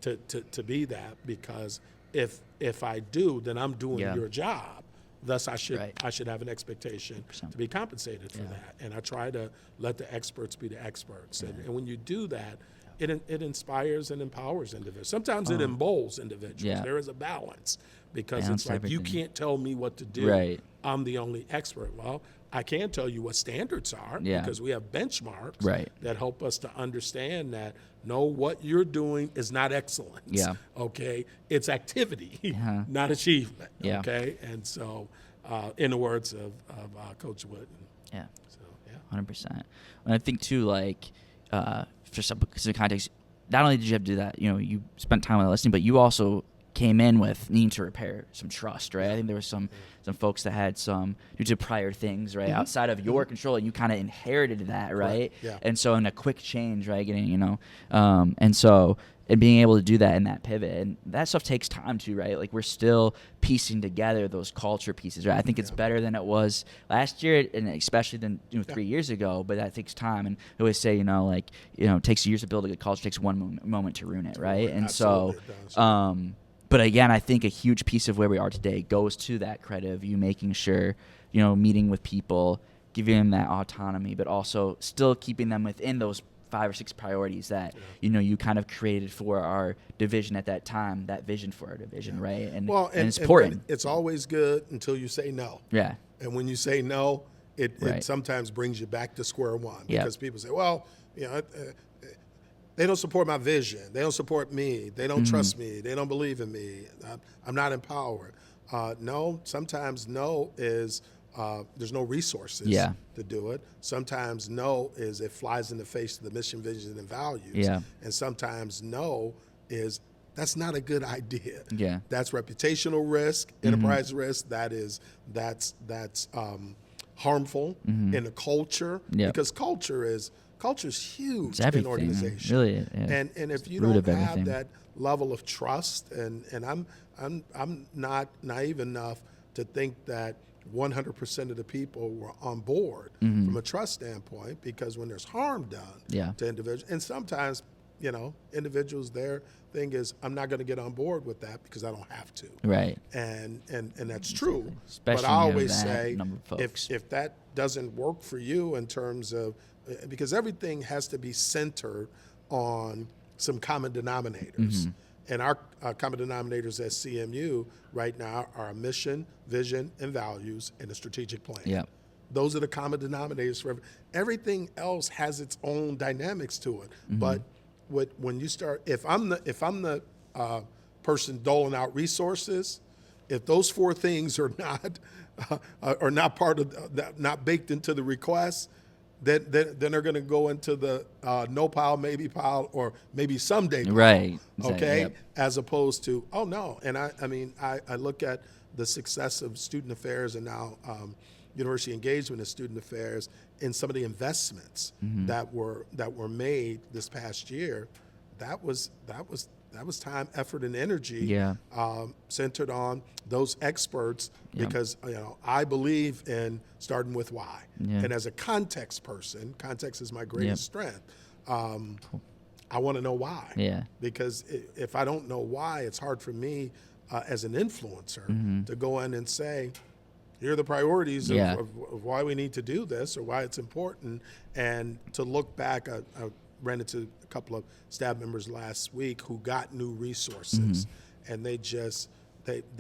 to be that, because if I do, then I'm doing your job. Thus, I should have an expectation 100%. To be compensated for that. And I try to let the experts be the experts. And when you do that, it inspires and empowers individuals. Sometimes it emboldens individuals. There is a balance, because it's like, you can't tell me what to do. I'm the only expert. Well, I can tell you what standards are, because we have benchmarks that help us to understand that, no, what you're doing is not excellence. Okay? It's activity, not achievement. Okay? And so, in the words of Coach Wood. So, 100%. And I think, too, like, for some context, not only did you have to do that, you spent time on listening, but you also came in with needing to repair some trust, right? I think there was some folks that had some, due to prior things, right, outside of your control, and you kind of inherited that, right? And so in a quick change, right, and being able to do that in that pivot, and that stuff takes time too, right? Like, we're still piecing together those culture pieces, right? I think it's better than it was last year, and especially than 3 years ago, but that takes time. And I always say, it takes years to build a good culture, it takes one moment to ruin it, right? And so, but again, I think a huge piece of where we are today goes to that credit of you making sure, meeting with people, giving them that autonomy, but also still keeping them within those 5 or 6 priorities that you kind of created for our division at that time, that vision for our division, right? And it's important. It's always good until you say no. And when you say no, it sometimes brings you back to square one, because people say, well, they don't support my vision. They don't support me. They don't trust me. They don't believe in me. I'm not empowered. No, sometimes no is there's no resources to do it. Sometimes no is it flies in the face of the mission, vision, and values. And sometimes no is that's not a good idea. That's reputational risk, enterprise risk. That's harmful in the culture, because culture is huge in organizations. Really, and if you don't have that level of trust, and I'm not naive enough to think that 100% of the people were on board from a trust standpoint, because when there's harm done to individuals, and sometimes, individuals, their thing is, I'm not going to get on board with that because I don't have to. Right. And that's true. Especially but I always that say, number of folks. if that doesn't work for you in terms of, because everything has to be centered on some common denominators. And our common denominators at CMU right now are a mission, vision, and values, and a strategic plan. Yeah. Those are the common denominators for everything else has its own dynamics to it. But when you start, if I'm the person doling out resources, if those four things are not part of not baked into the request, then they're going to go into the no pile, maybe pile, or maybe someday pile. Right. Okay. Yep. As opposed to, oh no. And I look at the success of student affairs and now university engagement in student affairs in some of the investments that were made this past year. That was time, effort, and energy centered on those experts because I believe in starting with why. And as a context person, context is my greatest strength. I want to know why. Because if I don't know why, it's hard for me as an influencer to go in and say, here are the priorities of why we need to do this or why it's important. And to look back, I ran into a couple of staff members last week who got new resources, and they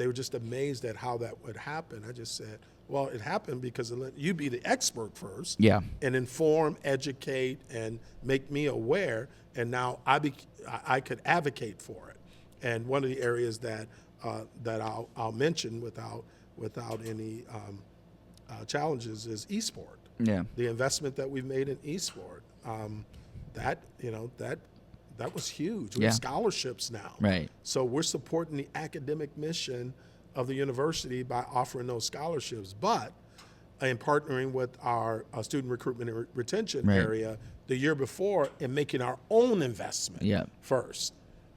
were just amazed at how that would happen. I just said, well, it happened because you be the expert first, and inform, educate, and make me aware, and now I could advocate for it. And one of the areas that I'll mention without any challenges is eSport. The investment that we've made in eSport. That was huge. We have scholarships now. Right. So we're supporting the academic mission of the university by offering those scholarships. But in partnering with our student recruitment and retention area the year before and making our own investment first.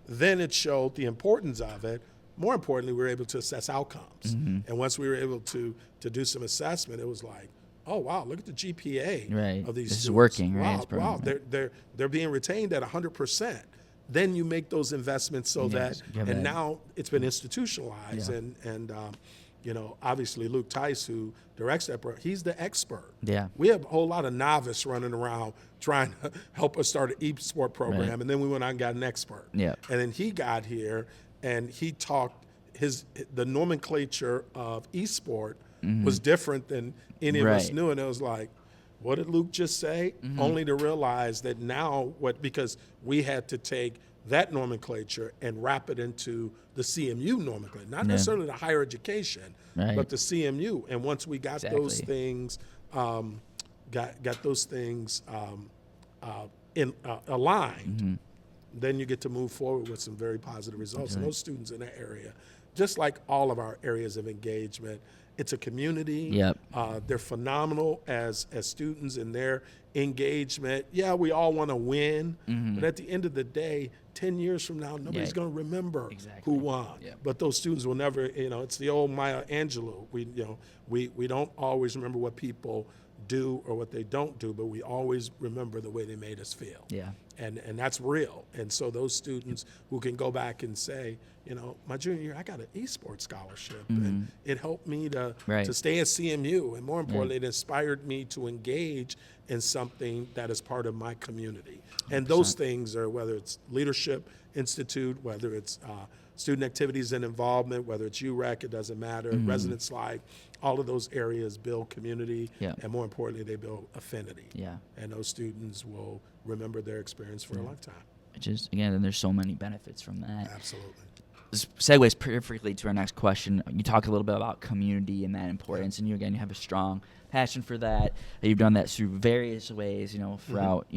Then it showed the importance of it. More importantly, we were able to assess outcomes. And once we were able to do some assessment, it was like, oh wow, look at the GPA of these students. Is working, wow, right? Wow, they're being retained at 100%. Then you make those investments so and now it's been institutionalized. And obviously Luke Tice, who directs that program, he's the expert. We have a whole lot of novice running around trying to help us start an eSport program, and then we went out and got an expert. And then he got here and he talked the nomenclature of eSport was different than any of us knew, and it was like, what did Luke just say? Only to realize that now because we had to take that nomenclature and wrap it into the CMU nomenclature, not necessarily the higher education, but the CMU. And once we got those things, got those things aligned, then you get to move forward with some very positive results. And those students in that area, just like all of our areas of engagement, it's a community. They're phenomenal as students in their engagement. Yeah, we all want to win, but at the end of the day, 10 years from now, nobody's going to remember who won. But those students will never, it's the old Maya Angelou. We don't always remember what people do or what they don't do, but we always remember the way they made us feel. And that's real. And so those students who can go back and say, my junior year, I got an eSports scholarship, and it helped me to stay at CMU. And more importantly, it inspired me to engage in something that is part of my community. 100%. And those things are, whether it's Leadership Institute, whether it's student activities and involvement, whether it's UREC, it doesn't matter, Residence Life, all of those areas build community, and more importantly, they build affinity. And those students will remember their experience for a lifetime. Which is, again, and there's so many benefits from that. Absolutely. This segues perfectly to our next question. You talk a little bit about community and that importance, and you have a strong passion for that. You've done that through various ways, throughout,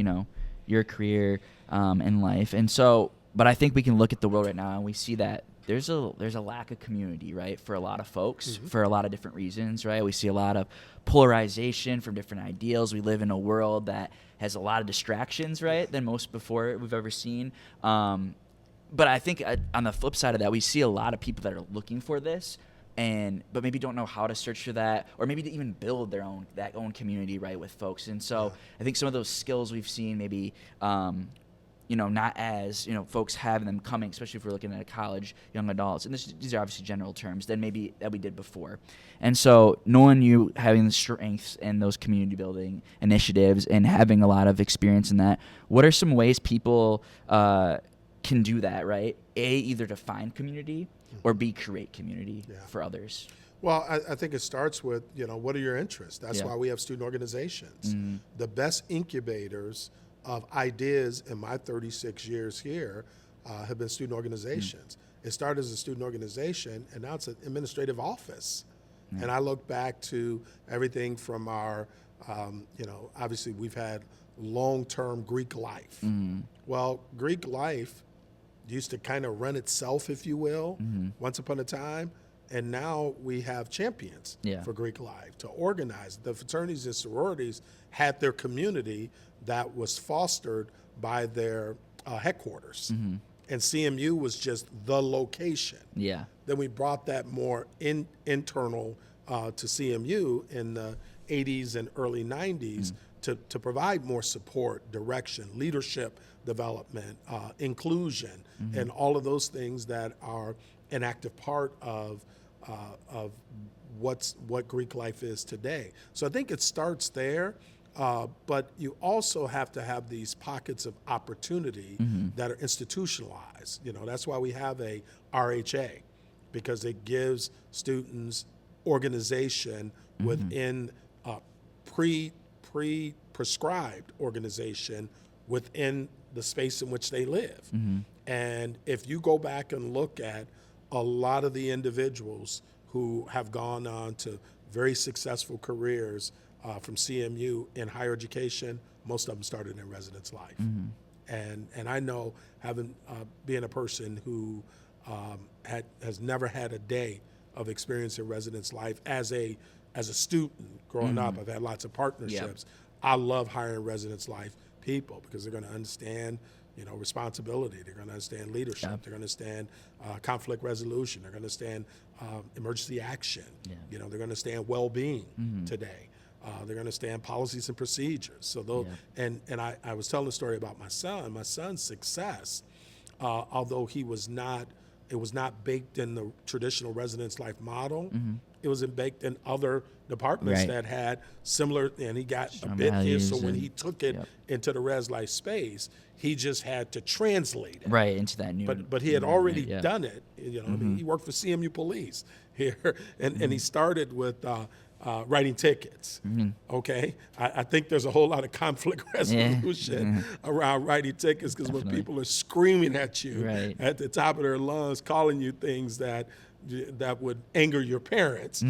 your career and life. And so, but I think we can look at the world right now and we see that there's a lack of community, right, for a lot of folks, for a lot of different reasons, right? We see a lot of polarization from different ideals. We live in a world that has a lot of distractions, right, than most before we've ever seen. But I think on the flip side of that, we see a lot of people that are looking for this, but maybe don't know how to search for that, or maybe to even build their own community, right, with folks. And so I think some of those skills we've seen maybe not as, folks having them coming, especially if we're looking at a college, young adults, and these are obviously general terms, than maybe that we did before. And so knowing you having the strengths in those community building initiatives and having a lot of experience in that, what are some ways people can do that, right? A, either to find community, or B, create community for others? Well, I think it starts with, what are your interests? That's why we have student organizations. The best incubators of ideas in my 36 years here have been student organizations. It started as a student organization, and now it's an administrative office. And I look back to everything from our, obviously we've had long-term Greek life. Well, Greek life used to kind of run itself, if you will, once upon a time. And now we have champions for Greek life to organize. The fraternities and sororities had their community that was fostered by their headquarters. And CMU was just the location. Then we brought that more internal to CMU in the 80s and early 90s to provide more support, direction, leadership development, inclusion, and all of those things that are an active part of what Greek life is today. So I think it starts there, but you also have to have these pockets of opportunity that are institutionalized. That's why we have a RHA, because it gives students organization within pre-prescribed organization within the space in which they live. And if you go back and look at a lot of the individuals who have gone on to very successful careers from CMU in higher education, most of them started in residence life. And I know, being a person who has never had a day of experience in residence life as a student growing up, I've had lots of partnerships. I love hiring residence life people because they're going to understand responsibility. They're going to understand leadership. They're going to understand conflict resolution. They're going to understand emergency action. They're going to understand well-being today. They're going to understand policies and procedures. So those, and I was telling a story about my son. My son's success, although it was not baked in the traditional residence life model. It was baked in other departments that had similar, and he got a bit here. So when he took it into the res life space, he just had to translate it into that new. But he had already done it. I mean, he worked for CMU Police here, and he started with writing tickets. Okay, I think there's a whole lot of conflict resolution around writing tickets, because when people are screaming at you at the top of their lungs, calling you things that would anger your parents,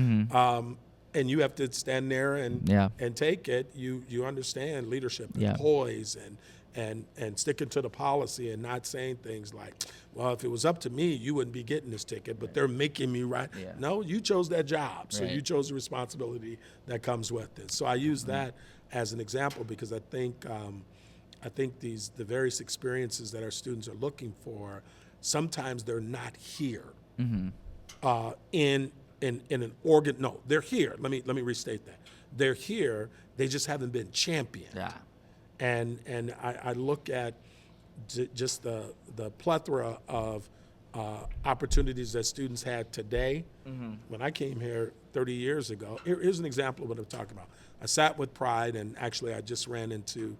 and you have to stand there and take it. You understand leadership and poise and sticking to the policy and not saying things like, well, if it was up to me, you wouldn't be getting this ticket, but they're making me write. No, you chose that job, so you chose the responsibility that comes with it. So I use that as an example, because I think the various experiences that our students are looking for, sometimes they're not here in an organ. No, they're here. Let me restate that. They're here. They just haven't been championed. And I look at just the plethora of opportunities that students had today. When I came here 30 years ago, here's an example of what I'm talking about. I sat with Pride, and actually I just ran into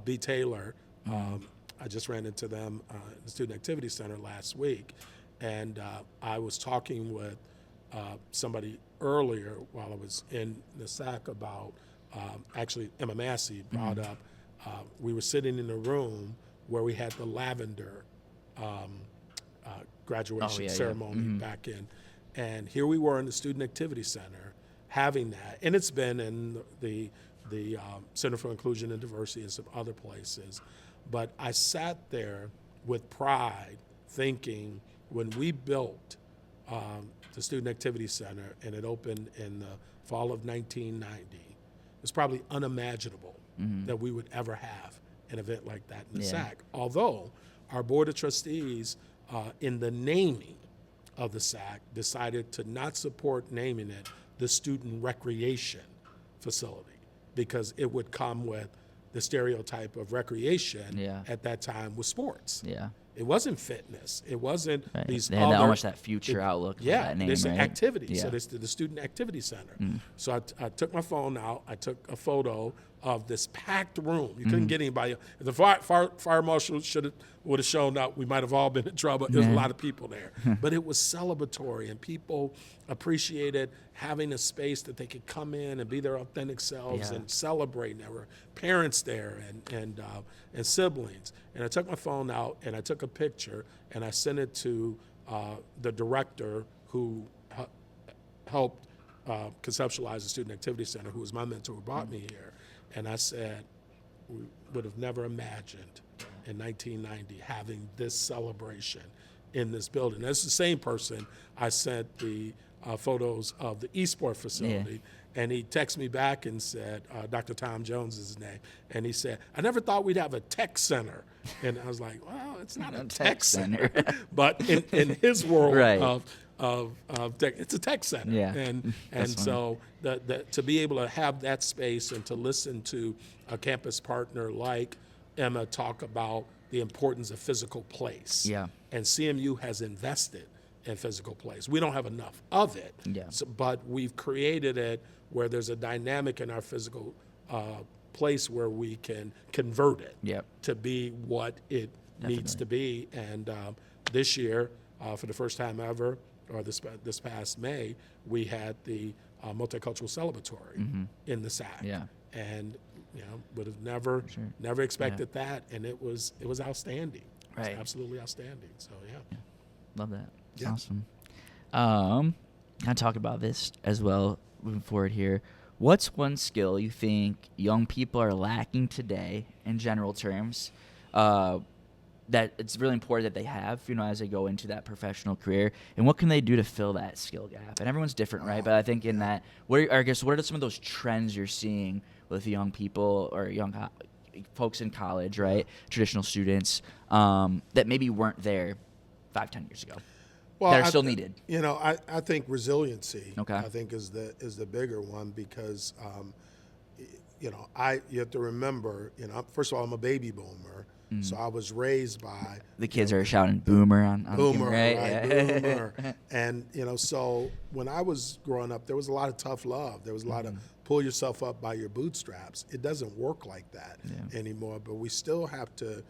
B. Taylor. I just ran into them at the Student Activity Center last week. And I was talking with somebody earlier while I was in the SAC about, actually Emma Massey brought up, we were sitting in a room where we had the lavender graduation ceremony back in. And here we were in the Student Activity Center having that. And it's been in the Center for Inclusion and Diversity and some other places. But I sat there with pride thinking, when we built the Student Activity Center and it opened in the fall of 1990, it's probably unimaginable that we would ever have an event like that in the SAC. Although our Board of Trustees, in the naming of the SAC decided to not support naming it the Student Recreation Facility because it would come with the stereotype of recreation at that time with sports. Yeah. It wasn't fitness. It wasn't these they had other, almost that future outlook. Yeah, that name, this right? activity. Yeah. So this the Student Activity Center. So I took my phone out. I took a photo of this packed room. You couldn't get anybody. If the fire marshal would have shown up, we might have all been in trouble. There's a lot of people there. But it was celebratory, and people appreciated having a space that they could come in and be their authentic selves and celebrate. And there were parents there and siblings. And I took my phone out and I took a picture and I sent it to the director who helped conceptualize the Student Activity Center, who was my mentor, who brought me here. And I said, we would have never imagined in 1990 having this celebration in this building. That's the same person I sent the photos of the eSport facility. And he texted me back and said, Dr. Tom Jones is his name. And he said, I never thought we'd have a tech center. And I was like, well, it's not a tech center. But in his world of tech, it's a tech center. Yeah. And so to be able to have that space and to listen to a campus partner like Emma talk about the importance of physical place. Yeah. And CMU has invested in physical place. We don't have enough of it, but we've created it where there's a dynamic in our physical place where we can convert it to be what it needs to be. And this year, for the first time ever, or this past May, we had the multicultural celebratory in the SAC. Yeah. And would have never expected that, and it was outstanding. Right. It was absolutely outstanding. So Love that. Yeah. Awesome. Kind of talk about this as well moving forward here. What's one skill you think young people are lacking today in general terms that it's really important that they have, as they go into that professional career, and what can they do to fill that skill gap? And everyone's different, right? But I think in that, what are some of those trends you're seeing with young people or young folks in college, right? Traditional students that maybe weren't there 5-10 years ago. Well, that are still needed. I think resiliency. Okay. I think is the bigger one because, you have to remember. First of all, I'm a baby boomer, so I was raised by the kids are shouting "boomer" on boomer, right? Right? Boomer. And so when I was growing up, there was a lot of tough love. There was a lot of pull yourself up by your bootstraps. It doesn't work like that anymore. But we still have to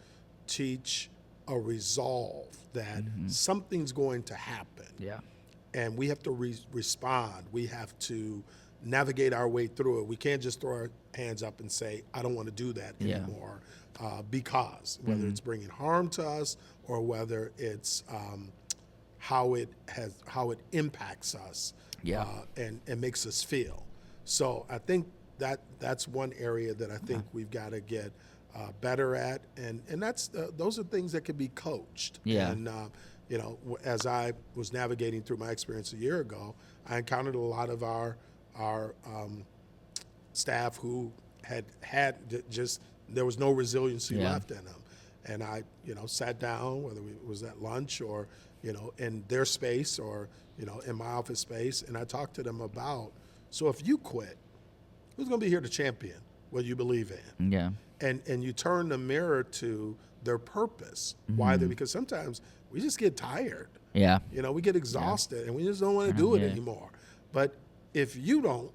teach a resolve that something's going to happen. Yeah. And we have to respond. We have to navigate our way through it. We can't just throw our hands up and say, I don't want to do that anymore, because whether it's bringing harm to us or whether it's how it impacts us and makes us feel. So I think that's one area that I think we've got to get better at, and that's those are things that can be coached. Yeah. And as I was navigating through my experience a year ago, I encountered a lot of our staff who had just there was no resiliency left in them, and I sat down, whether it was at lunch or in their space or in my office space, and I talked to them about, so if you quit, who's going to be here to champion what you believe in? Yeah. And you turn the mirror to their purpose. Why? Because sometimes we just get tired. Yeah. We get exhausted and we just don't want to do it anymore. But if you don't,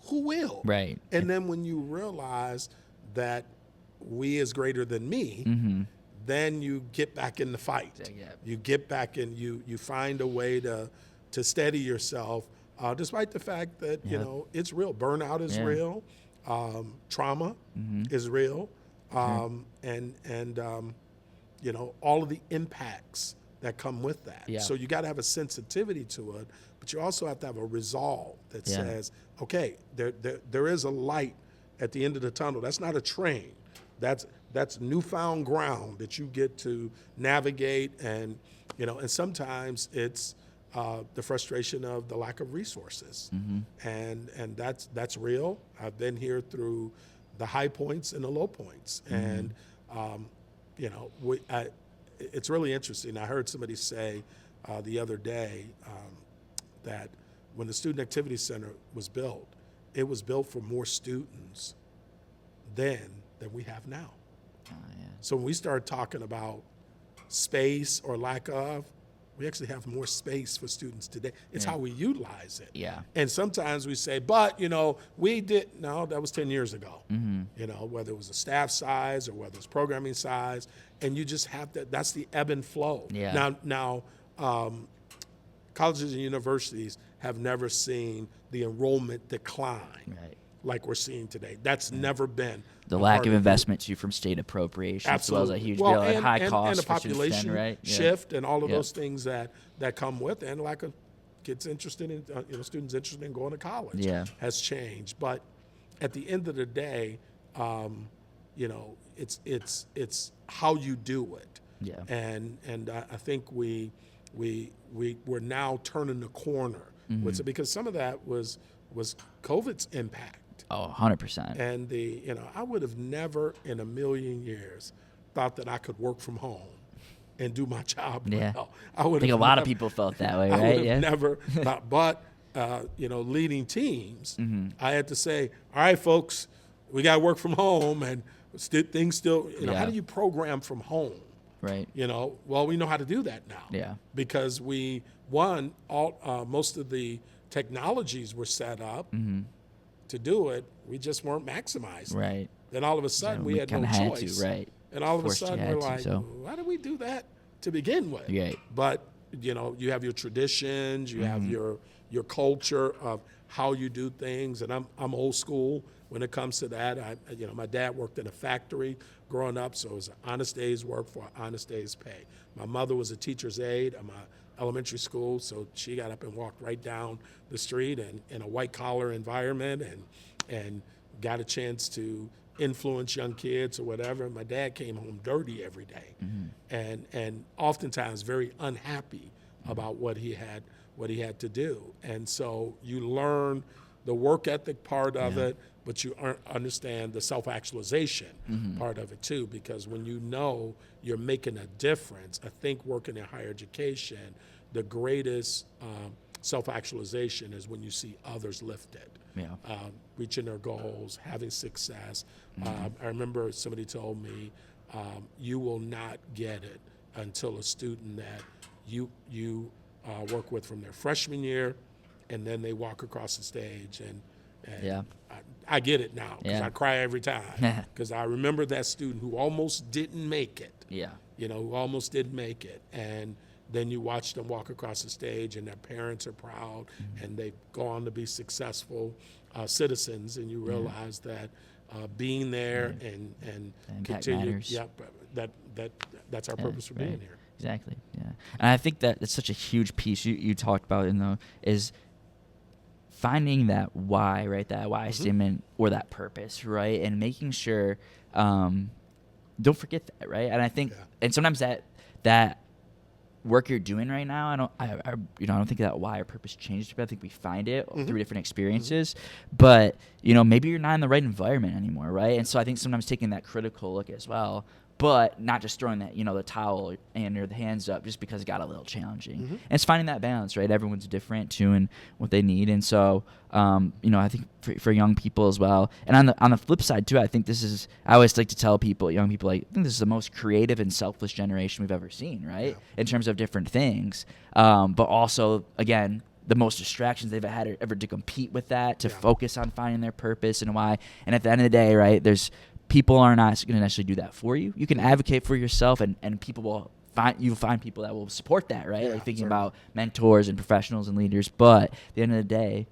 who will? Right. And then when you realize that we is greater than me, then you get back in the fight. Yeah. You get back in, you find a way to steady yourself, despite the fact that, it's real. Burnout is real. Trauma is real, and all of the impacts that come with that. Yeah. So you got to have a sensitivity to it, but you also have to have a resolve that says, okay, there is a light at the end of the tunnel. That's not a train. That's newfound ground that you get to navigate, and and sometimes it's the frustration of the lack of resources, and that's real. I've been here through the high points and the low points, and it's really interesting. I heard somebody say the other day that when the Student Activity Center was built, it was built for more students then than we have now. Yeah. So when we start talking about space or lack of, we actually have more space for students today. It's how we utilize it. Yeah. And sometimes we say, but, we did, no, that was 10 years ago. Mm-hmm. Whether it was the staff size or whether it's programming size, and you just have to, that's the ebb and flow. Yeah. Now, colleges and universities have never seen the enrollment decline like we're seeing today. That's never been the lack of investment too from state appropriations, absolutely. as well as a huge bill at high cost and the for population students, right? shift and all of those things that come with it, and lack of kids interested in students interested in going to college has changed. But at the end of the day, it's how you do it. Yeah. And I think we're now turning the corner with it, because some of that was COVID's impact. Oh, 100%. And I would have never in a million years thought that I could work from home and do my job well. I think a lot of people felt that way, right? I would have never thought, but leading teams, I had to say, all right, folks, we got to work from home, and things still, how do you program from home? Right. Well, we know how to do that now. Yeah. Because most of the technologies were set up to do it. We just weren't maximized. Right. Then all of a sudden we had no choice. Right. And all of a sudden we're like, why did we do that to begin with? Right. But, you have your traditions, you have your culture of how you do things. And I'm old school when it comes to that. My dad worked in a factory growing up, so it was an honest day's work for an honest day's pay. My mother was a teacher's aide at my elementary school, so she got up and walked right down the street and in a white-collar environment and got a chance to influence young kids or whatever. My dad came home dirty every day and oftentimes very unhappy about what he had to do. And so you learn the work ethic part of it, but you understand the self-actualization part of it too, because when you're making a difference, I think working in higher education, the greatest self-actualization is when you see others lifted, reaching their goals, having success. I remember somebody told me, you will not get it until a student that you work with from their freshman year, and then they walk across the stage and I get it now, because I cry every time, because I remember that student who almost didn't make it. Who almost didn't make it, and then you watch them walk across the stage, and their parents are proud, and they go on to be successful citizens, and you realize that being there and continue. That's our purpose for being here. Exactly. Yeah, and I think that it's such a huge piece you talked about is finding that why, right? That why statement or that purpose, right? And making sure, don't forget that, right? And I think, and sometimes that work you're doing right now, I don't think that why or purpose changes, but I think we find it through different experiences. But maybe you're not in the right environment anymore, right? And so I think sometimes taking that critical look as well, but not just throwing that, the towel and or the hands up just because it got a little challenging. And it's finding that balance, right? Everyone's different too, and what they need. And so, I think for young people as well. And on the flip side too, I think I always like to tell young people, I think this is the most creative and selfless generation we've ever seen, right? In terms of different things. But also, again, the most distractions they've had ever to compete with that, to focus on finding their purpose and why. And at the end of the day, right, people are not going to necessarily do that for you. You can advocate for yourself, and people will you'll find people that will support that, right? Like thinking about mentors and professionals and leaders. But at the end of the day,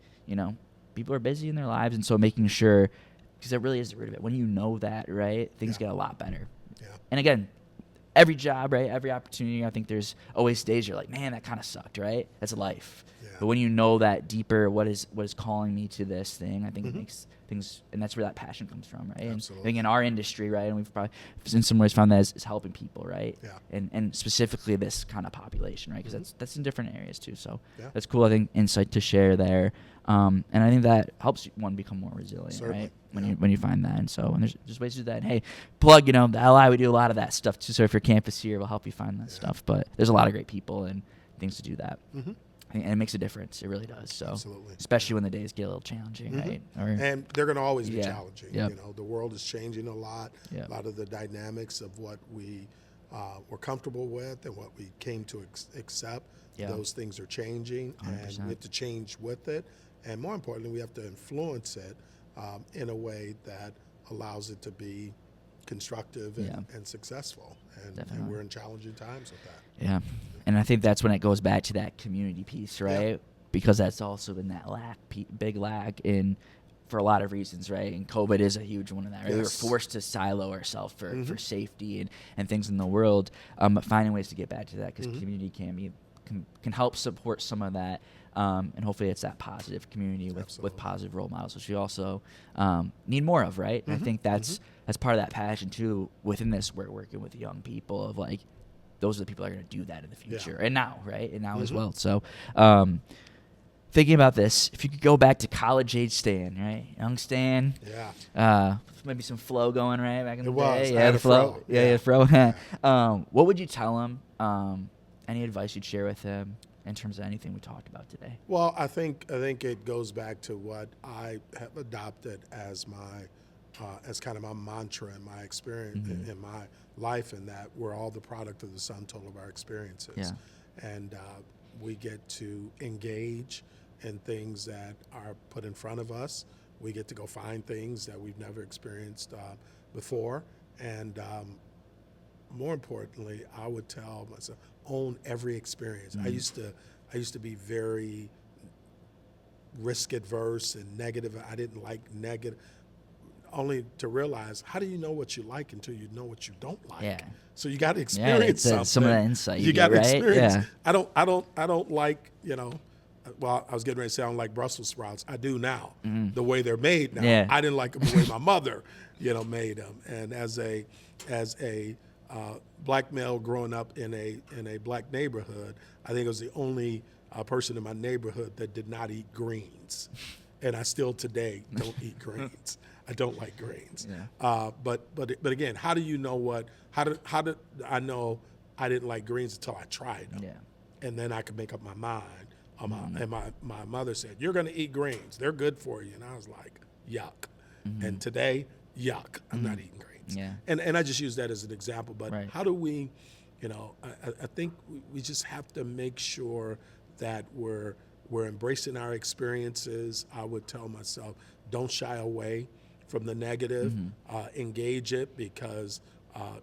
people are busy in their lives, and so making sure, because that really is the root of it. When you know that, right, things get a lot better. And again, every job, right, every opportunity, I think there's always days you're like, man, that kind of sucked, right? That's life. But when you know that deeper, what is calling me to this thing, I think it makes things, and that's where that passion comes from, right? And I think in our industry, right, and we've probably in some ways found that is helping people, right? And specifically this kind of population, right? Because that's in different areas too. So that's cool, I think, insight to share there. And I think that helps one become more resilient, right? When you find that. And so, and there's just ways to do that. And hey, plug, the LI, we do a lot of that stuff too. So if your campus here, we'll help you find that stuff. But there's a lot of great people, and things to do that. Mm-hmm. And it makes a difference. It really does. So, Absolutely. especially when the days get a little challenging, right? And they're going to always be challenging. Yep. You know, the world is changing a lot. Yep. A lot of the dynamics of what we were comfortable with and what we came to accept, those things are changing, 100%. and we have to change with it. And more importantly, we have to influence it in a way that allows it to be constructive and successful. And we're in challenging times with that. Yeah. And I think that's when it goes back to that community piece, right? Yeah. Because that's also been that big lag in for a lot of reasons, right? And COVID is a huge one of that, right? Yes. We were forced to silo ourselves for safety and things in the world, but finding ways to get back to that because community can help support some of that. And hopefully it's that positive community with positive role models, which we also need more of, right? And I think that's part of that passion too. Within this, we're working with young people of like, those are the people that are going to do that in the future and now, right? And now as well. So thinking about this, if you could go back to college age Stan, right? Young Stan. Yeah. Maybe some flow going, right? Back in the was. day. I had the a flow. fro. Yeah, fro. What would you tell him? Any advice you'd share with him in terms of anything we talked about today? Well, I think it goes back to what I have adopted as my as kind of my mantra and my experience in my life, and that we're all the product of the sum total of our experiences. Yeah. And we get to engage in things that are put in front of us. We get to go find things that we've never experienced before. And more importantly, I would tell myself, own every experience. I used to be very risk adverse and negative. I didn't like negative, only to realize, how do you know what you like until you know what you don't like? Yeah. So you got to experience something. Some of that insight you got to right? experience. Yeah. I don't like, well, I was getting ready to say I don't like Brussels sprouts. I do now, the way they're made now. Yeah. I didn't like them the way my mother, made them. And as a black male growing up in a black neighborhood, I think I was the only person in my neighborhood that did not eat greens. And I still today don't eat greens. I don't like greens. Yeah. But again, how do you know how did I know I didn't like greens until I tried them? Yeah. And then I could make up my mind. And my mother said, you're going to eat greens. They're good for you. And I was like, yuck. And today, yuck. I'm not eating greens. Yeah. And I just use that as an example. But how do we, I think we just have to make sure that we're embracing our experiences. I would tell myself, don't shy away from the negative. Engage it, because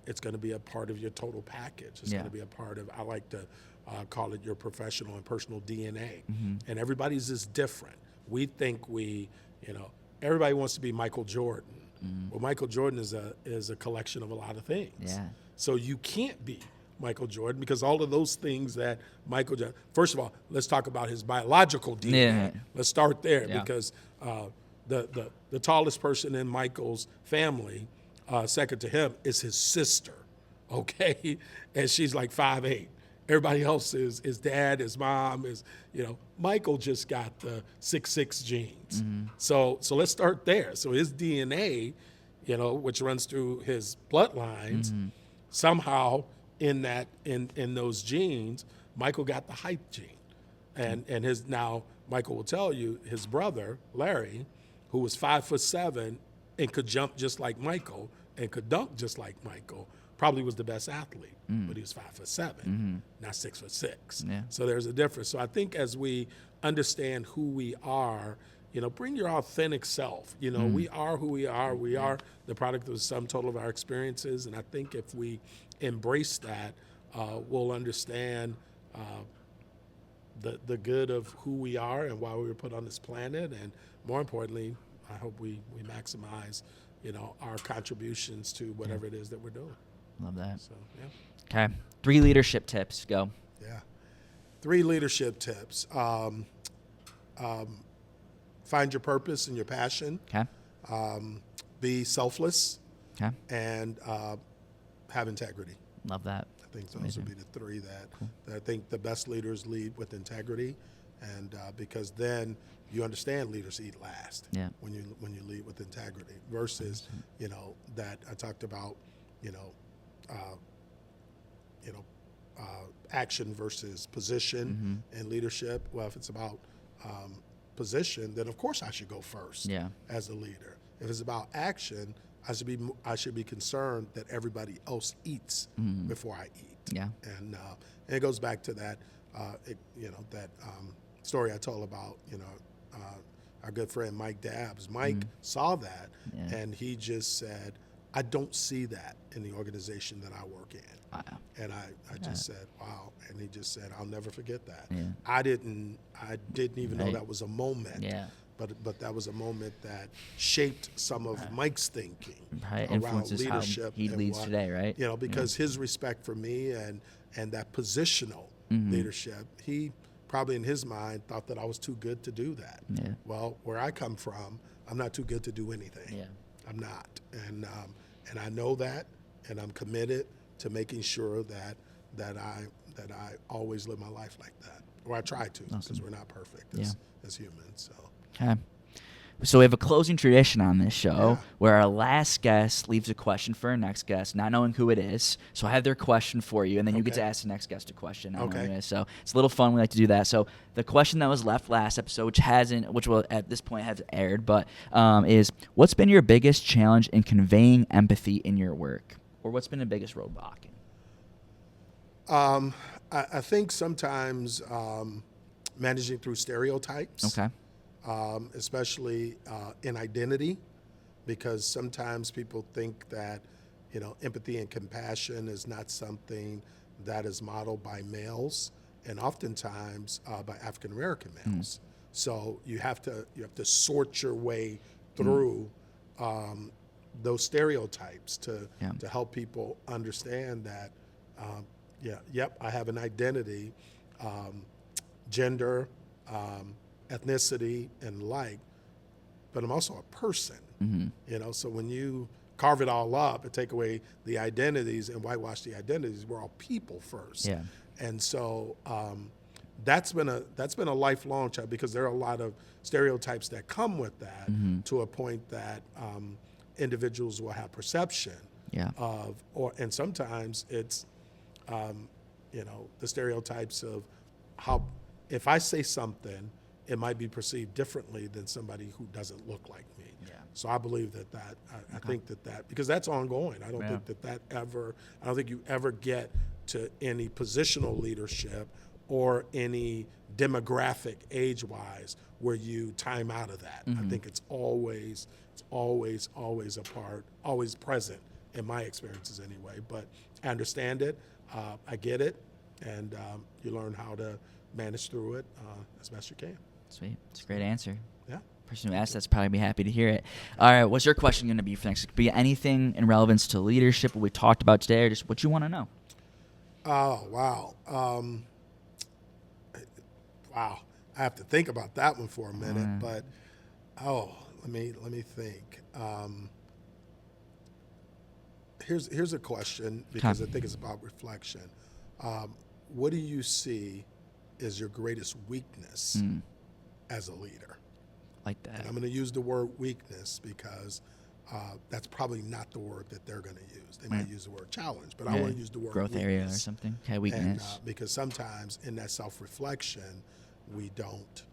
it's going to be a part of your total package. It's going to be a part of, I like to call it your professional and personal DNA. And everybody's is different. We think everybody wants to be Michael Jordan. Well, Michael Jordan is a collection of a lot of things. Yeah. So you can't be Michael Jordan, because all of those things that Michael Jordan, first of all, let's talk about his biological DNA. Yeah. Let's start there, because the tallest person in Michael's family, second to him, is his sister, okay? And she's like 5'8". Everybody else is his dad, his mom, Michael just got the 6'6" genes. So let's start there. So his DNA, which runs through his bloodlines, somehow in those genes, Michael got the height gene. And now Michael will tell you, his brother, Larry, who was 5'7" and could jump just like Michael and could dunk just like Michael, probably was the best athlete, but he was 5'7", not 6'6". Yeah. So there's a difference. So I think as we understand who we are, bring your authentic self. We are who we are. We are the product of the sum total of our experiences. And I think if we embrace that, we'll understand the good of who we are and why we were put on this planet. And more importantly, I hope we maximize, our contributions to whatever it is that we're doing. Love that. So, yeah. Okay. 3 leadership tips. Go. Yeah. 3 leadership tips. Find your purpose and your passion. Okay. Be selfless. Okay. And have integrity. Love that. I think those would be the 3 that I think the best leaders lead with integrity, and because then you understand leaders eat last. Yeah. When you lead with integrity versus that I talked about action versus position and leadership. Well, if it's about position, then of course I should go first as a leader. If it's about action, I should be concerned that everybody else eats before I eat. Yeah. And it goes back to that story I told about our good friend Mike Dabbs. Mike saw that and he just said, I don't see that in the organization that I work in. Wow. And I just said, wow. And he just said, I'll never forget that. Yeah. I didn't even know that was a moment. Yeah. But that was a moment that shaped some of Mike's thinking around leadership. How he leads today, right? Because his respect for me and that positional leadership, he probably in his mind thought that I was too good to do that. Yeah. Well, where I come from, I'm not too good to do anything. Yeah. I'm not. And I know that, and I'm committed to making sure that I always live my life like that, or I try to, because we're not perfect as humans. So. Okay. So we have a closing tradition on this show where our last guest leaves a question for our next guest, not knowing who it is. So I have their question for you, and then you get to ask the next guest a question. So it's a little fun. We like to do that. So the question that was left last episode, which will at this point have aired, but is what's been your biggest challenge in conveying empathy in your work, or what's been the biggest roadblock? I think sometimes managing through stereotypes. Okay. Especially in identity, because sometimes people think that, empathy and compassion is not something that is modeled by males, and oftentimes by African American males. So you have to sort your way through those stereotypes to help people understand that, I have an identity, gender, ethnicity and but I'm also a person, so when you carve it all up and take away the identities and whitewash the identities, we're all people first. Yeah. And so that's been a lifelong challenge, because there are a lot of stereotypes that come with that to a point that individuals will have perception of, and sometimes it's, the stereotypes of how, if I say something, it might be perceived differently than somebody who doesn't look like me. Yeah. So I believe I think that because that's ongoing. I don't think you ever get to any positional leadership or any demographic age-wise where you time out of that. I think it's always a part, always present in my experiences anyway. But I understand it, I get it, and you learn how to manage through it as best you can. Sweet. It's a great answer. Yeah. Person who asked that's probably be happy to hear it. All right. What's your question going to be for next? It could be anything in relevance to leadership, what we talked about today, or just what you want to know. Oh, wow. Wow. I have to think about that one for a minute, but let me think. Here's a question, because I think it's about reflection. What do you see is your greatest weakness as a leader? Like that. And I'm going to use the word weakness because that's probably not the word that they're going to use. They might use the word challenge, but I want to use the word growth weakness. Area or something. Okay, weakness. And, because sometimes in that self-reflection, we don't,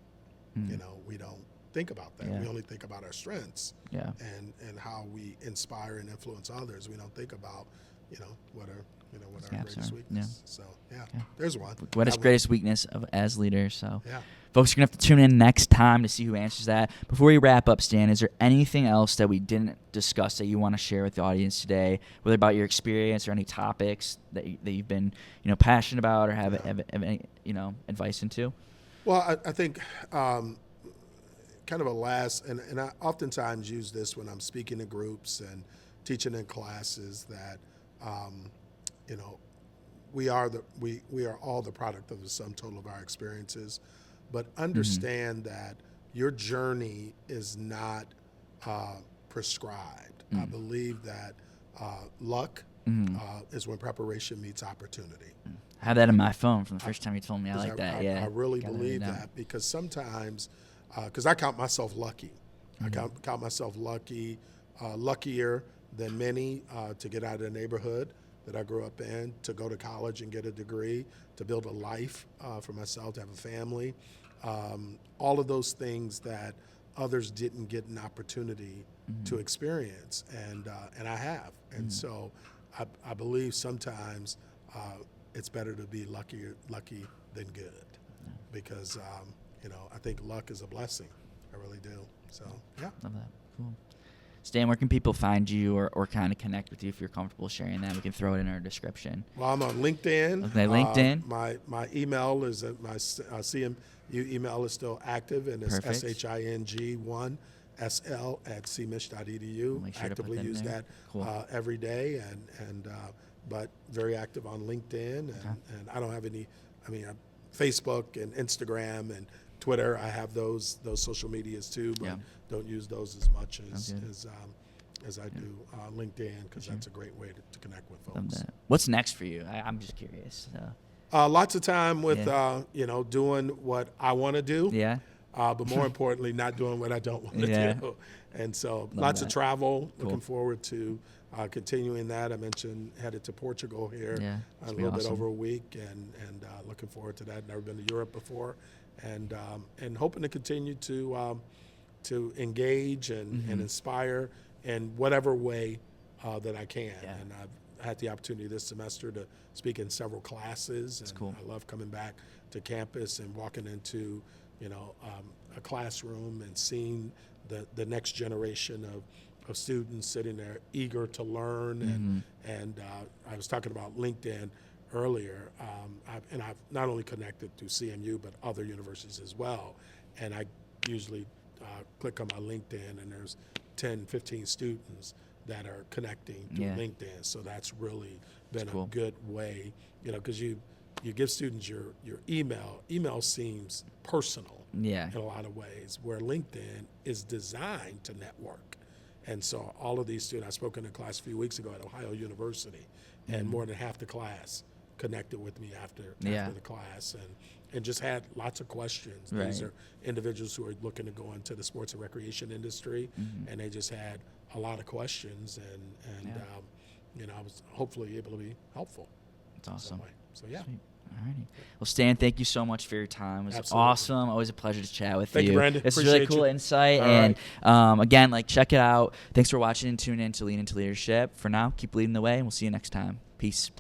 we don't think about that. Yeah. We only think about our strengths and how we inspire and influence others. We don't think about, what our greatest weakness. So there's one. What is greatest weakness as leaders? So folks are gonna have to tune in next time to see who answers that. Before we wrap up, Stan, is there anything else that we didn't discuss that you want to share with the audience today, whether about your experience or any topics that you've been passionate about or have any advice into? Well, I think kind of a last, and I oftentimes use this when I'm speaking to groups and teaching in classes, that we are all the product of the sum total of our experiences, but understand that your journey is not prescribed. I believe that luck is when preparation meets opportunity. I have that in my phone from the first time you told me. I like that. I really believe that, because sometimes, because I count myself lucky. I count myself lucky, luckier than many to get out of the neighborhood that I grew up in, to go to college and get a degree, to build a life for myself, to have a family. All of those things that others didn't get an opportunity to experience, and I have. And so I believe sometimes it's better to be lucky than good, because I think luck is a blessing. I really do. So yeah. Love that. Cool. Stan, where can people find you or kind of connect with you if you're comfortable sharing that? We can throw it in our description. Well, I'm on LinkedIn. Okay, LinkedIn. My email is my CMU email is still active, and it's shing1sl@cmich.edu. Make sure Actively to put that use there. that Cool. every day, and but very active on LinkedIn, and I don't have any. I mean, Facebook and Instagram and Twitter, I have those social medias too, but don't use those as much as I do LinkedIn, because that's a great way to connect with folks. What's next for you? I'm just curious. Lots of time with doing what I want to do. Yeah. But more importantly, not doing what I don't want to do. And so lots of travel. Cool. Looking forward to continuing that. I mentioned headed to Portugal here a little bit over a week, and looking forward to that. Never been to Europe before, and hoping to continue to engage and inspire in whatever way that I can. Yeah. And I've had the opportunity this semester to speak in several classes, and cool. I love coming back to campus and walking into a classroom and seeing the next generation of students sitting there eager to learn. And I was talking about LinkedIn earlier, I've not only connected through CMU but other universities as well, and I usually click on my LinkedIn and there's 10, 15 students that are connecting through LinkedIn. So that's really been a good way, because you give students your email. Email seems personal in a lot of ways, where LinkedIn is designed to network. And so all of these students, I spoke in a class a few weeks ago at Ohio University, and more than half the class connected with me after the class, and just had lots of questions. Right. These are individuals who are looking to go into the sports and recreation industry, and they just had a lot of questions, and I was hopefully able to be helpful. That's awesome. So yeah. Sweet. Alrighty. Well, Stan, thank you so much for your time. It was awesome. Always a pleasure to chat with you. Thank you, Brandon. It's really cool insight. All and again, check it out. Thanks for watching and tuning in to Lean Into Leadership. For now, keep leading the way, and we'll see you next time. Peace.